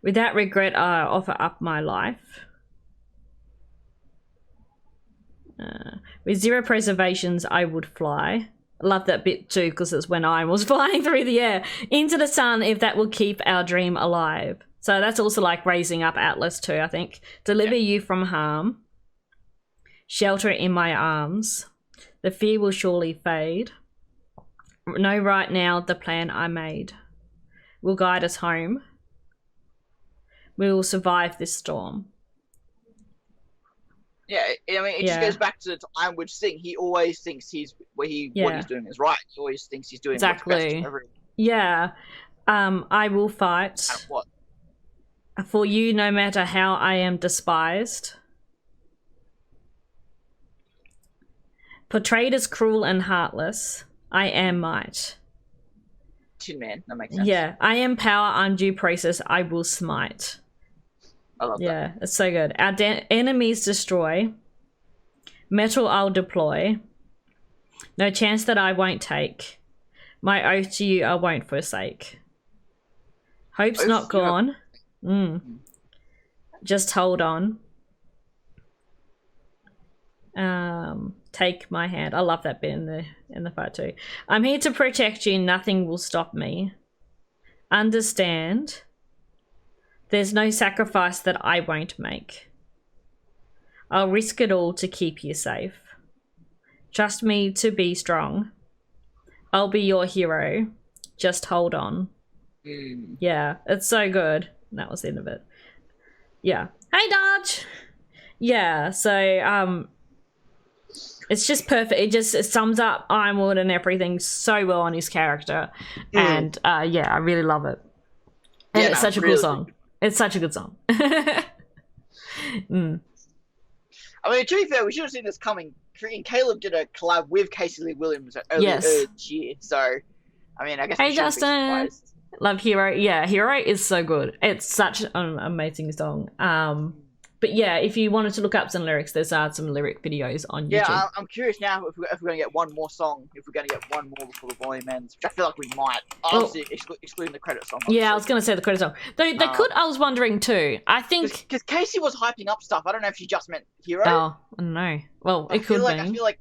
Without regret, I offer up my life. With zero preservations, I would fly. I love that bit too, because it's when I was flying through the air into the sun, if that will keep our dream alive. So that's also like raising up Atlas too, I think. Deliver you from harm. Shelter in my arms. The fear will surely fade. Know right now the plan I made will guide us home. We will survive this storm. Yeah, I mean, it just goes back to the time with Sting. He always thinks what he's doing is right. He always thinks he's doing what's best for everyone. Yeah. I will fight. And what? For you, no matter how I am despised. Portrayed as cruel and heartless, I am might. Tin Man, that makes sense. Yeah, I am power, undue process, I will smite. I love that. Yeah, it's so good. Our enemies destroy. Metal I'll deploy. No chance that I won't take. My oath to you I won't forsake. Hope's not gone. Just hold on. Take my hand. I love that bit in the fight too. I'm here to protect you. Nothing will stop me. Understand. There's no sacrifice that I won't make. I'll risk it all to keep you safe. Trust me to be strong. I'll be your hero. Just hold on. Yeah, it's so good. That was the end of it. Yeah. Hey, Dodge! Yeah, so, it's just perfect. It sums up Ironwood and everything so well on his character. And, yeah, I really love it. And it's such a cool song. It's such a good song. I mean, to be fair, we should have seen this coming. Caleb did a collab with Casey Lee Williams earlier this year, so I mean, I guess. Hey, Justin, love Hero. Yeah, Hero is so good. It's such an amazing song. But yeah, if you wanted to look up some lyrics, there's some lyric videos on YouTube. Yeah, I'm curious now if we're going to get one more song, if we're going to get one more before the volume ends, which I feel like we might. Obviously, excluding the credit song. Obviously. Yeah, I was going to say the credit song. They could, I was wondering too. I think... Because Casey was hyping up stuff. I don't know if she just meant Hero. Oh, I don't know. Well, it could be. I feel like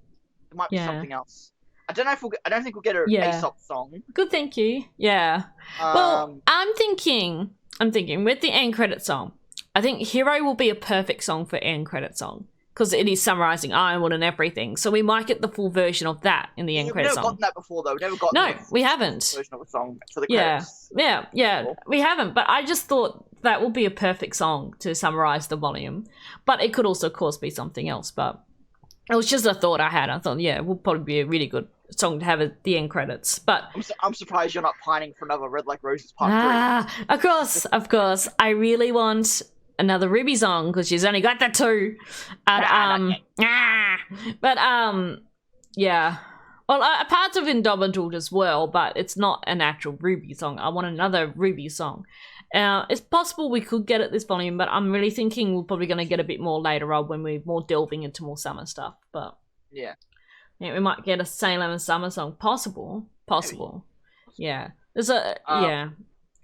it might be something else. I don't know if I don't think we'll get an Aesop song. Good, thank you. Yeah. Well, I'm thinking with the end credit song, I think Hero will be a perfect song for end credit song because it is summarizing Ironwood and everything. So we might get the full version of that in the end credit song. We've never gotten that before, though. We've never gotten No, we haven't. Version of a song for the credits. Yeah. We haven't. But I just thought that would be a perfect song to summarize the volume. But it could also, of course, be something else. But it was just a thought I had. I thought, yeah, it would probably be a really good song to have at the end credits. But I'm surprised you're not pining for another Red Like Roses Part 3. Of course. I really want another RWBY song because she's only got the 2. Yeah. Well, parts of Indomitable as well, but it's not an actual RWBY song. I want another RWBY song. It's possible we could get it this volume, but I'm really thinking we're probably going to get a bit more later on when we're more delving into more summer stuff. But yeah, we might get a Salem and Summer song. Possible. Yeah. There's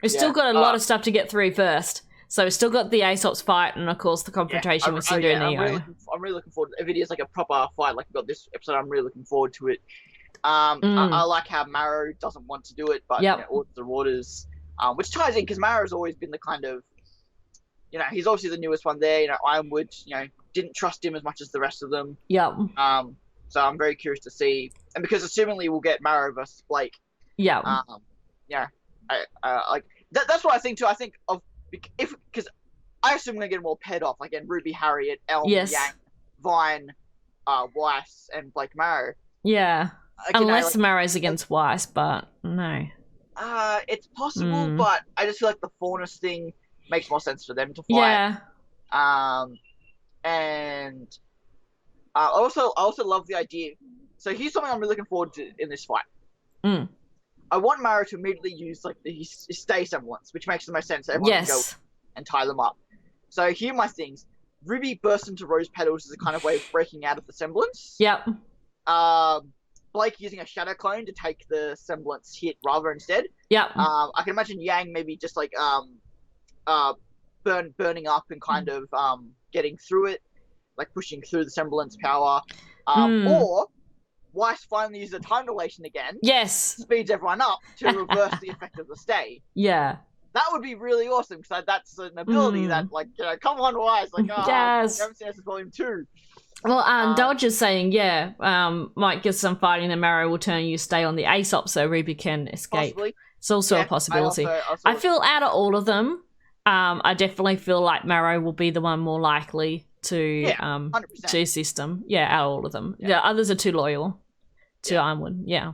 We've still got a lot of stuff to get through first. So we've still got the Aesop's fight and, of course, the confrontation with Cinder and Neo. I'm really looking forward to it. If it is like a proper fight, like we've got this episode, I'm really looking forward to it. I like how Marrow doesn't want to do it, but orders are orders. which ties in because Mara's always been the kind of, he's obviously the newest one there. Ironwood, didn't trust him as much as the rest of them. Yep. So I'm very curious to see, and because assumingly we'll get Mara versus Blake. Yeah. That's what I think too. I think of because I assume we're gonna get them all paired off, like in RWBY, Harriet, Elm, Yes. Yang, Vine, Weiss, and Blake Mara. Yeah. Unless Mara's against Weiss, but no. It's possible, but I just feel like the Faunus thing makes more sense for them to fight. Yeah. And I also love the idea. So here's something I'm really looking forward to in this fight. I want Mara to immediately use like his stay semblance, which makes the most sense. Everyone can go and tie them up. So here are my things. RWBY bursts into rose petals as a kind of way of breaking out of the semblance. Yep. Blake using a shadow clone to take the semblance hit rather instead. Yep. I can imagine Yang maybe just like burning up and kind of getting through it, like pushing through the semblance power. Or Weiss finally uses a time dilation again. Yes. Speeds everyone up to reverse the effect of the stay. Yeah. That would be really awesome because that's an ability that, like, come on, Weiss. Like, yes. You haven't seen us in Volume 2. Well, Dodge is saying, might get some fighting, and Mara will turn you stay on the Aesop so RWBY can escape. Possibly. It's also a possibility. I feel out of all of them, I definitely feel like Mara will be the one more likely to assist them. Yeah, out of all of them. Yeah. The others are too loyal to Ironwood. Yeah.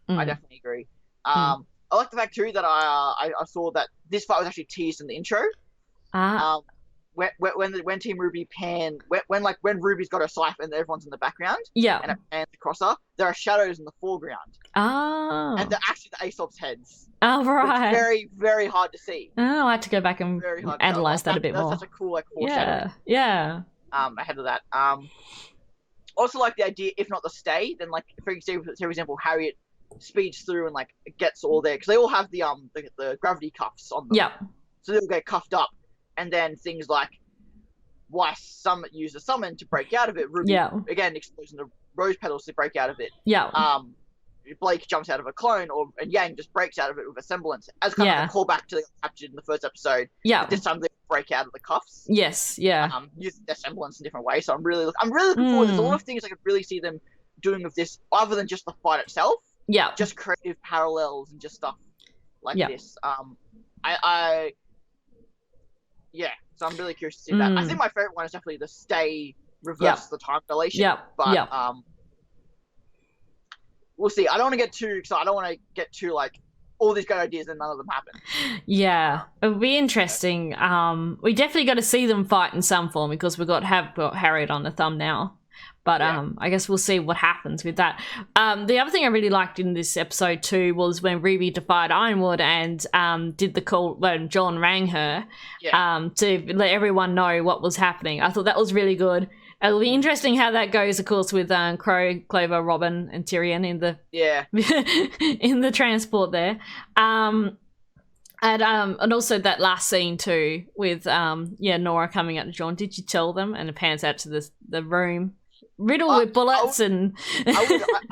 I definitely agree. I like the fact too that I saw that this fight was actually teased in the intro. When Team RWBY pan when RWBY's got her scythe and everyone's in the background, and it pans across her, there are shadows in the foreground. And they're actually the Aesop's heads. Oh right. It's very, very hard to see. Oh, I had to go back and analyze that a bit more. That's such a cool foreshadowing. Yeah. Ahead of that. Also like the idea, if not the stay, then like for example, Harriet speeds through and like gets all there because they all have the gravity cuffs on them. Yeah. So they'll get cuffed up. And then things like Weiss use a summon to break out of it. RWBY, again, explosion of rose petals to break out of it. Yeah. Blake jumps out of a clone, and Yang just breaks out of it with a semblance, as kind of a callback to the captured in the first episode. Yeah. But this time they break out of the cuffs. Yes. Yeah. Using their semblance in different ways. So I'm really looking forward. There's a lot of things I could really see them doing with this, other than just the fight itself. Yeah. Just creative parallels and just stuff like this. So I'm really curious to see that. I think my favorite one is definitely the stay reverse the time dilation. But we'll see. I don't want to get too excited. I don't want to get too like all these great ideas and none of them happen. Yeah, it'll be interesting. We definitely got to see them fight in some form because we've got Harriet on the thumb now. But I guess we'll see what happens with that. The other thing I really liked in this episode too was when RWBY defied Ironwood and did the call when John rang her to let everyone know what was happening. I thought that was really good. It'll be interesting how that goes, of course, with Crow, Clover, Robin, and Tyrion in the in the transport there. And also that last scene too with Nora coming out to John. Did you tell them? And it pans out to the room riddled with bullets. I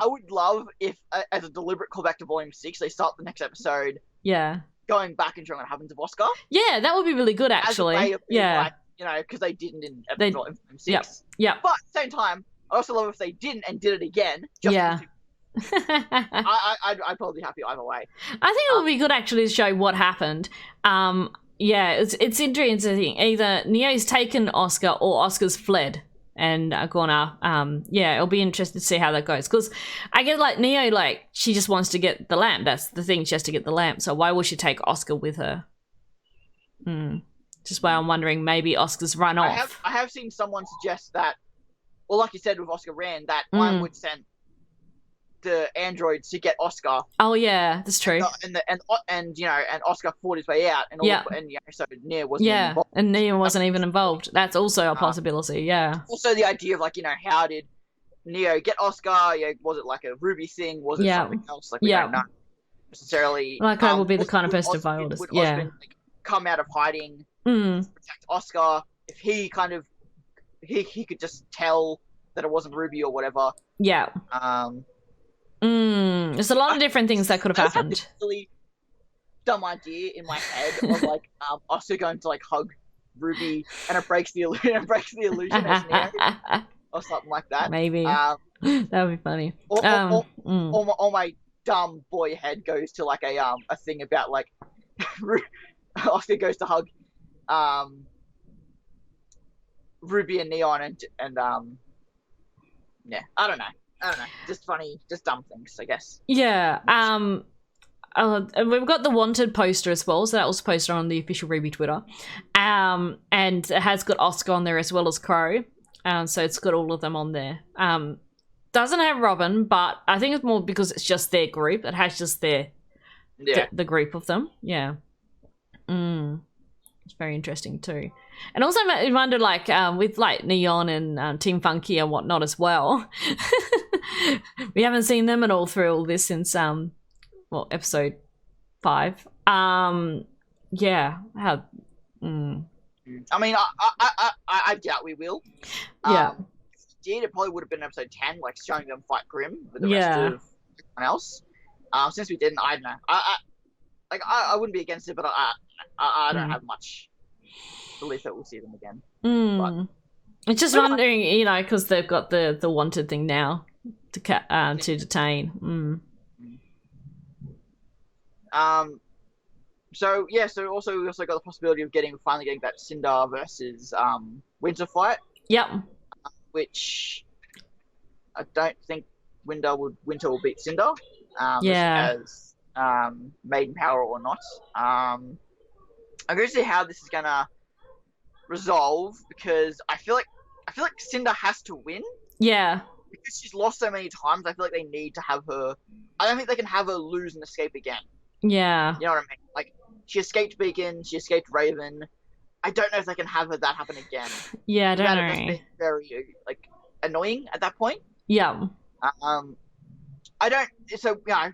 would love if, as a deliberate callback to Volume 6, they start the next episode. Going back and showing what happened to Oscar. Yeah, that would be really good, actually. As a way of being like, because they didn't in Volume 6. Yeah. But at the same time, I also love if they didn't and did it again. I'd probably be happy either way. I think it would be good actually to show what happened. It's interesting. Either Neo's taken Oscar or Oscar's fled and gone. It'll be interesting to see how that goes. Because I get like Neo, like she just wants to get the lamp. That's the thing. She has to get the lamp. So why would she take Oscar with her? Just why I'm wondering, maybe Oscar's run off. I have seen someone suggest that, well, like you said with Oscar ran, that Ironwood sent the androids to get Oscar. Oh yeah, that's true. And Oscar fought his way out, and so Neo wasn't involved. And Neo wasn't even involved. That's also a possibility. Yeah. Also, the idea of like how did Neo get Oscar? Was it like a RWBY thing? Was it something else? Like we don't know necessarily. Like I will be the kind of person if I would. Oscar come out of hiding, protect Oscar. If he kind of he could just tell that it wasn't RWBY or whatever. Yeah. There's a lot of different things that could have happened. dumb idea in my head of like Oscar going to like hug Ruby and it breaks the illusion as Neo or something like that. Maybe that would be funny. Or my dumb boy head goes to like a thing about like Oscar goes to hug Ruby and Neon and yeah, I don't know. Just funny, just dumb things, I guess. Yeah. And we've got the wanted poster as well, so that was posted on the official RWBY Twitter. And it has got Oscar on there as well as Crow. So it's got all of them on there. Doesn't have Robin, but I think it's more because it's just their group. It has just the group of them. Yeah. It's very interesting too. And also I wonder, like, with like Neon and Team Funky and whatnot as well. We haven't seen them at all through all this since episode 5. Yeah. How? I mean, I doubt we will. Yeah. It probably would have been episode 10, like showing them fight Grim with the rest of everyone else. Since we didn't, I don't know. I wouldn't be against it, but I don't have much belief that we'll see them again. But I'm just wondering, you know, because they've got the wanted thing now to detain. So yeah, so we also got the possibility of finally getting that Cinder versus Winter fight. Yep. Which I don't think Winter will beat Cinder. As maiden power or not. I'm going to see how this is gonna resolve because I feel like Cinder has to win. Yeah. Because she's lost so many times, I feel like they need to have her. I don't think they can have her lose and escape again. Yeah. You know what I mean? Like, she escaped Beacon, she escaped Raven. I don't know if they can have that happen again. Yeah, I don't know. That be very like annoying at that point. Yeah. I don't. So you know,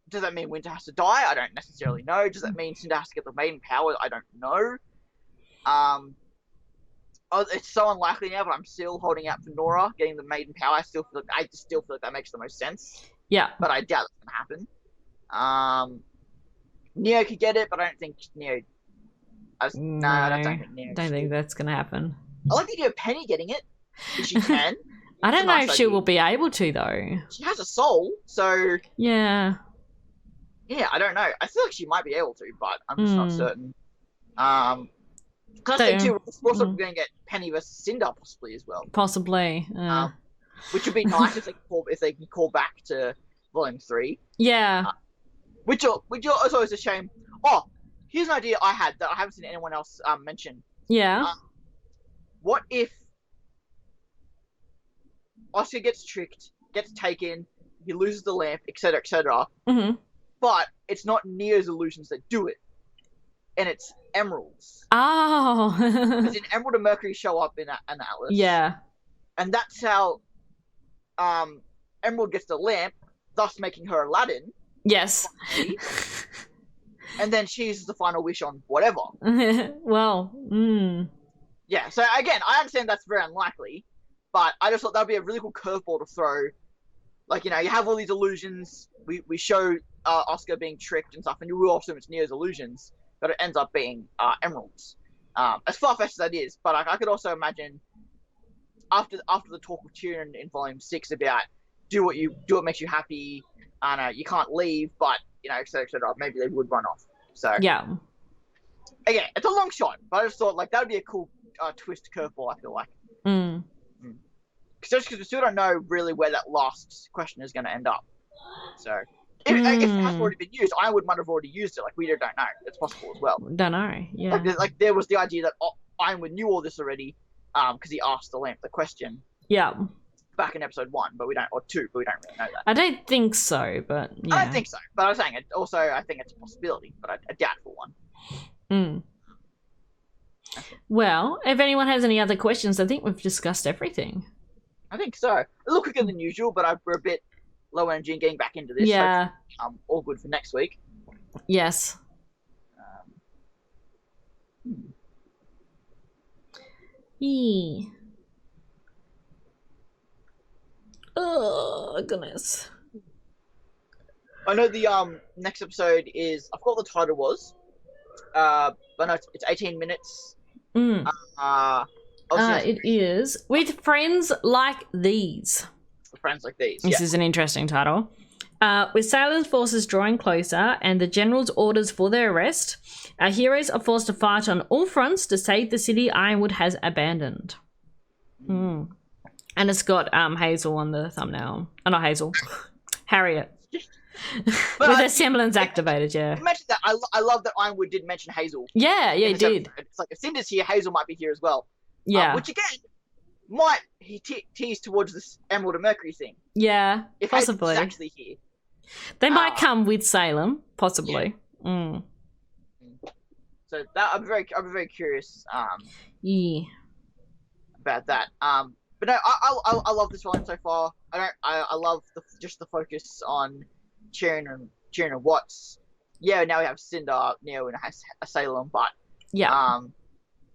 does that mean Winter has to die? I don't necessarily know. Does that mean Cinder has to get the maiden power? I don't know. It's so unlikely now, but I'm still holding out for Nora getting the maiden power. I just still feel like that makes the most sense. Yeah. But I doubt it's gonna happen. Neo could get it, but I don't think Neo. I don't think that's gonna happen. I like the idea of Penny getting it if she can. I don't know if she will be able to though. She has a soul, so yeah. Yeah, I don't know. I feel like she might be able to, but I'm just not certain. Because I think too, we're also going to get Penny versus Cinder possibly as well. Possibly. Which would be nice if they can call back to Volume 3. Yeah. Which is always a shame. Oh, here's an idea I had that I haven't seen anyone else mention. Yeah. What if Oscar gets tricked, gets taken, he loses the lamp, etc., etc. But it's not Neo's illusions that do it, and it's Emerald's. Oh. As in, Emerald and Mercury show up in Atlas. Yeah. And that's how Emerald gets the lamp, thus making her Aladdin. Yes. And then she uses the final wish on whatever. Well, Yeah, so again, I understand that's very unlikely, but I just thought that would be a really cool curveball to throw. Like, you know, you have all these illusions, we show Oscar being tricked and stuff, and you will assume it's Neo's illusions, but it ends up being Emerald's. As far-fetched as that is, but I could also imagine after the talk with Tyrion in Volume 6 about do what makes you happy, you can't leave, but, you know, etc., etc., maybe they would run off. So yeah. Again, it's a long shot, but I just thought, like, that would be a cool twist curveball, I feel like. Just because we still don't know really where that last question is going to end up. So, if it has already been used, I might have already used it. Like, we don't know. It's possible as well. Don't know, yeah. Like there was the idea that Ironwood knew all this already because he asked the lamp the question. Yeah. Back in episode 1, but we don't, or 2, but we don't really know that. I don't think so, but yeah. I don't think so, but I was saying it. Also, I think it's a possibility, but a doubtful one. Well, if anyone has any other questions, I think we've discussed everything. I think so. A little quicker than usual, but we're a bit low energy and getting back into this. Yeah. So, all good for next week. Yes. Oh, goodness. I know the next episode is, I forgot what the title was. But no, it's 18 minutes. It is With Friends Like These. Friends Like These. This is an interesting title. With Salem's forces drawing closer and the general's orders for their arrest, our heroes are forced to fight on all fronts to save the city Ironwood has abandoned. And it's got Hazel on the thumbnail. Oh, not Hazel. Harriet. With her semblance activated, yeah. You mentioned that. I love that Ironwood did mention Hazel. Yeah, he did. It's like if Cinder's here, Hazel might be here as well. Yeah. Which again might tease towards this Emerald and Mercury thing. Yeah, if possibly. Hazel's actually here. They might come with Salem, possibly. Yeah. So that I'm very curious. About that. But no, I love this volume so far. I love just the focus on Cheering and Watts. Yeah, now we have Cinder, Neo, and Salem, but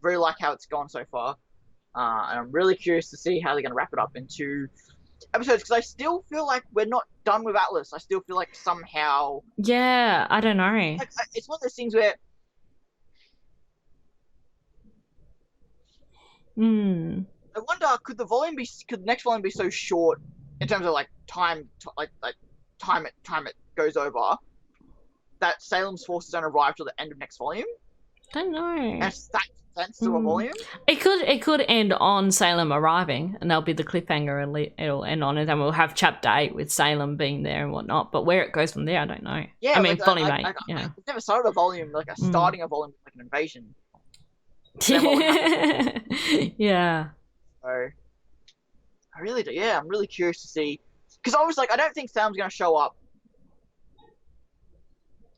really like how it's gone so far. And I'm really curious to see how they're going to wrap it up into episodes, because I still feel like we're not done with Atlas. I still feel like somehow... Yeah, I don't know. Like, it's one of those things where... I wonder, could the next volume be so short in terms of like time, time it goes over, that Salem's forces don't arrive till the end of next volume? Don't know. And that's sense to a volume. It could end on Salem arriving, and that'll be the cliffhanger, and it'll end on it, and we'll have chapter 8 with Salem being there and whatnot. But where it goes from there, I don't know. Yeah, I mean, volume 8. Yeah, I've never started a volume like starting a volume like an invasion. Yeah. So I really do. Yeah, I'm really curious to see, because I was like, I don't think Salem's gonna show up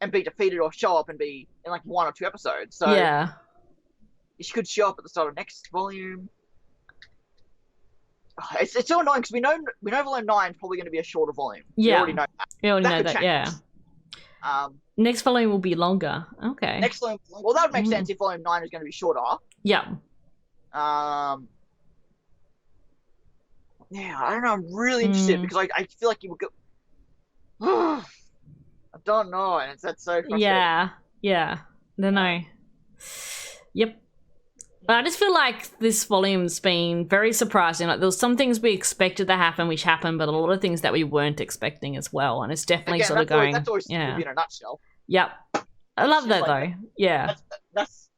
and be defeated, or show up and be in like 1 or 2 episodes. So yeah. She could show up at the start of next volume. It's so annoying because we know volume 9 is probably going to be a shorter volume. Yeah, we already know that. We already know that. Yeah. Next volume will be longer. Okay. Next volume. Well, that would make sense if volume 9 is going to be shorter. Yeah. Yeah, I don't know. I'm really interested because I feel like you would go. I don't know, and that's so frustrating. Yeah. I don't know. Yep. But I just feel like this volume's been very surprising. Like, there was some things we expected to happen, which happened, but a lot of things that we weren't expecting as well. And it's definitely sort of going. That's always in a nutshell. Yep. I love that though. Yeah. That's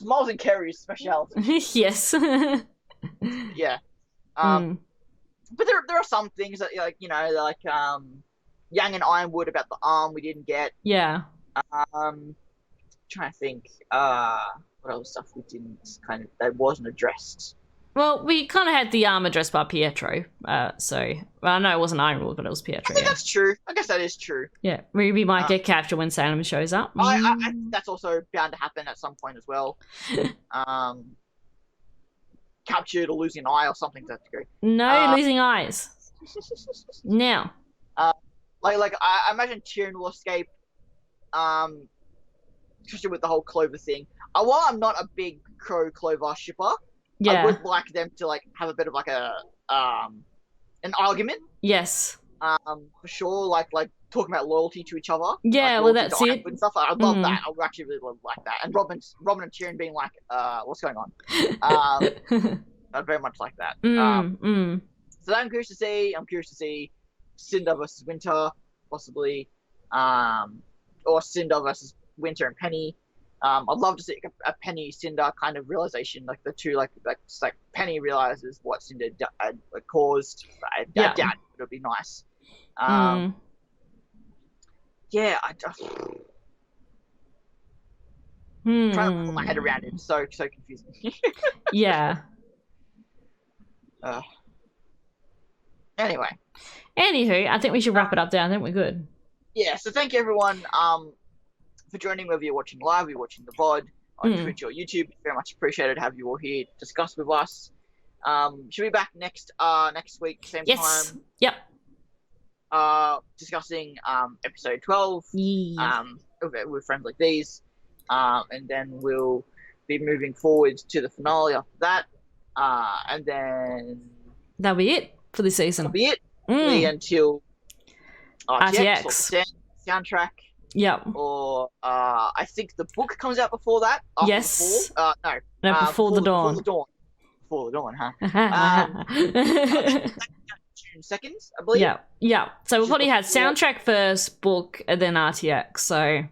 Miles and Kerry's speciality. Yes. Yeah. But there are some things that, like, you know, like Young and Ironwood about the arm we didn't get. Yeah. Trying to think. What other stuff we didn't that wasn't addressed? Well, we kind of had the arm addressed by Pietro. So, well, I know it wasn't Ironwood, but it was Pietro. I think that's true. I guess that is true. Yeah, RWBY might get captured when Salem shows up. I that's also bound to happen at some point as well. Captured or losing an eye or something to that degree. No losing eyes. Now. Like I imagine Tyrion will escape. Especially with the whole Clover thing. While I'm not a big Clover shipper, I would like them to like have a bit of like an argument. Yes. For sure, like talking about loyalty to each other. Yeah, like, well that's it. And stuff. I'd love that. I would actually really like that. And Robin and Tyrion being like, what's going on? I'd very much like that. So that I'm curious to see. I'm curious to see Cinder versus Winter, possibly, or Cinder versus Winter and Penny. I'd love to see a Penny Cinder kind of realization, like the two, like Penny realizes what Cinder caused. Dad, it would be nice. Yeah, I just trying to put my head around it. So confusing. Yeah. Anyway. Anywho, I think we should wrap it up there. I think we're good. Yeah. So thank you everyone. For joining, whether you're watching live, you're watching the VOD on Twitch or YouTube. Very much appreciated to have you all here discuss with us. Should be back next week, same time. Yep. Discussing episode 12. With Friends Like These. And then we'll be moving forward to the finale after that. And then that'll be it for this season. That'll be it. Until RTX. soundtrack. Yep. Or I think the book comes out before that. Yes. No, Before the Dawn. Before the Dawn, huh? June 2nd, I believe. Yeah, yeah. So we'll probably have soundtrack first, book, and then RTX. So,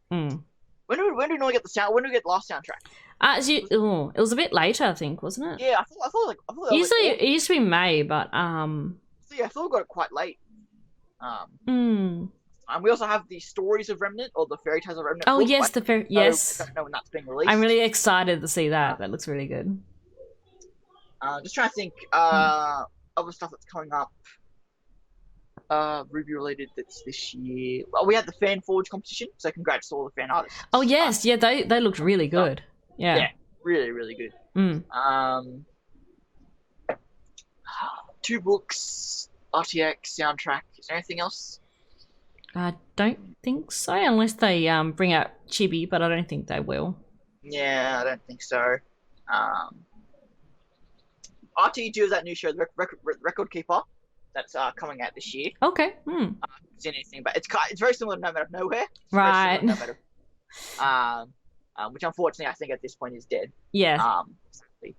When do we get the sound? When do we get the last soundtrack? It was a bit later, I think, wasn't it? Yeah, I thought usually it used to be May, but So yeah, I thought we got it quite late. And we also have the Stories of Remnant, or the Fairy Tales of Remnant. Oh book. yes, yes. I don't know when that's being released. I'm really excited to see that. That looks really good. Just trying to think other stuff that's coming up. RWBY related that's this year. Well, we had the Fan Forge competition, so congrats to all the fan artists. Oh yes, yeah, they looked really good. Yeah, really, really good. 2 books, RTX, soundtrack. Is there anything else? I don't think so, unless they bring out Chibi, but I don't think they will. Yeah, I don't think so. RTE2 is that new show, the Record Keeper, that's coming out this year. Okay. I haven't seen anything, but it's very similar to No Matter of Nowhere. Right. Which unfortunately I think at this point is dead. Yeah. Sadly.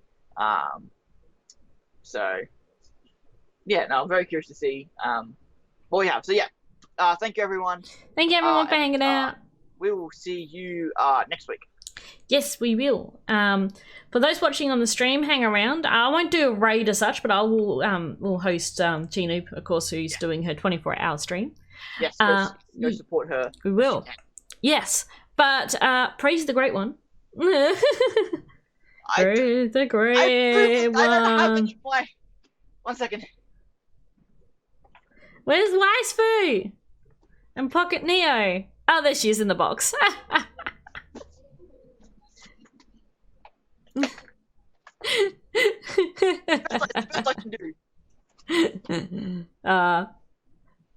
So yeah, no, I'm very curious to see what we have. So yeah. Thank you everyone. Thank you everyone for hanging out. We will see you next week. Yes, we will. For those watching on the stream, hang around. I won't do a raid as such, but I will host Gina, of course, who's doing her 24-hour stream. Yes, go support her. We will. Yes, but praise the great one. Praise the great one. I don't have any. Why? 1 second. Where's Waifu? And Pocket Neo? Oh, there she is in the box. Best I can do.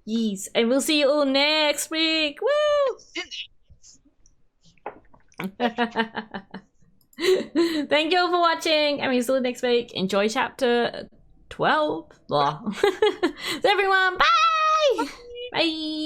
Yes, and we'll see you all next week. Woo! Thank you all for watching, and we'll see you next week. Enjoy chapter 12. Blah. So everyone, bye! Bye!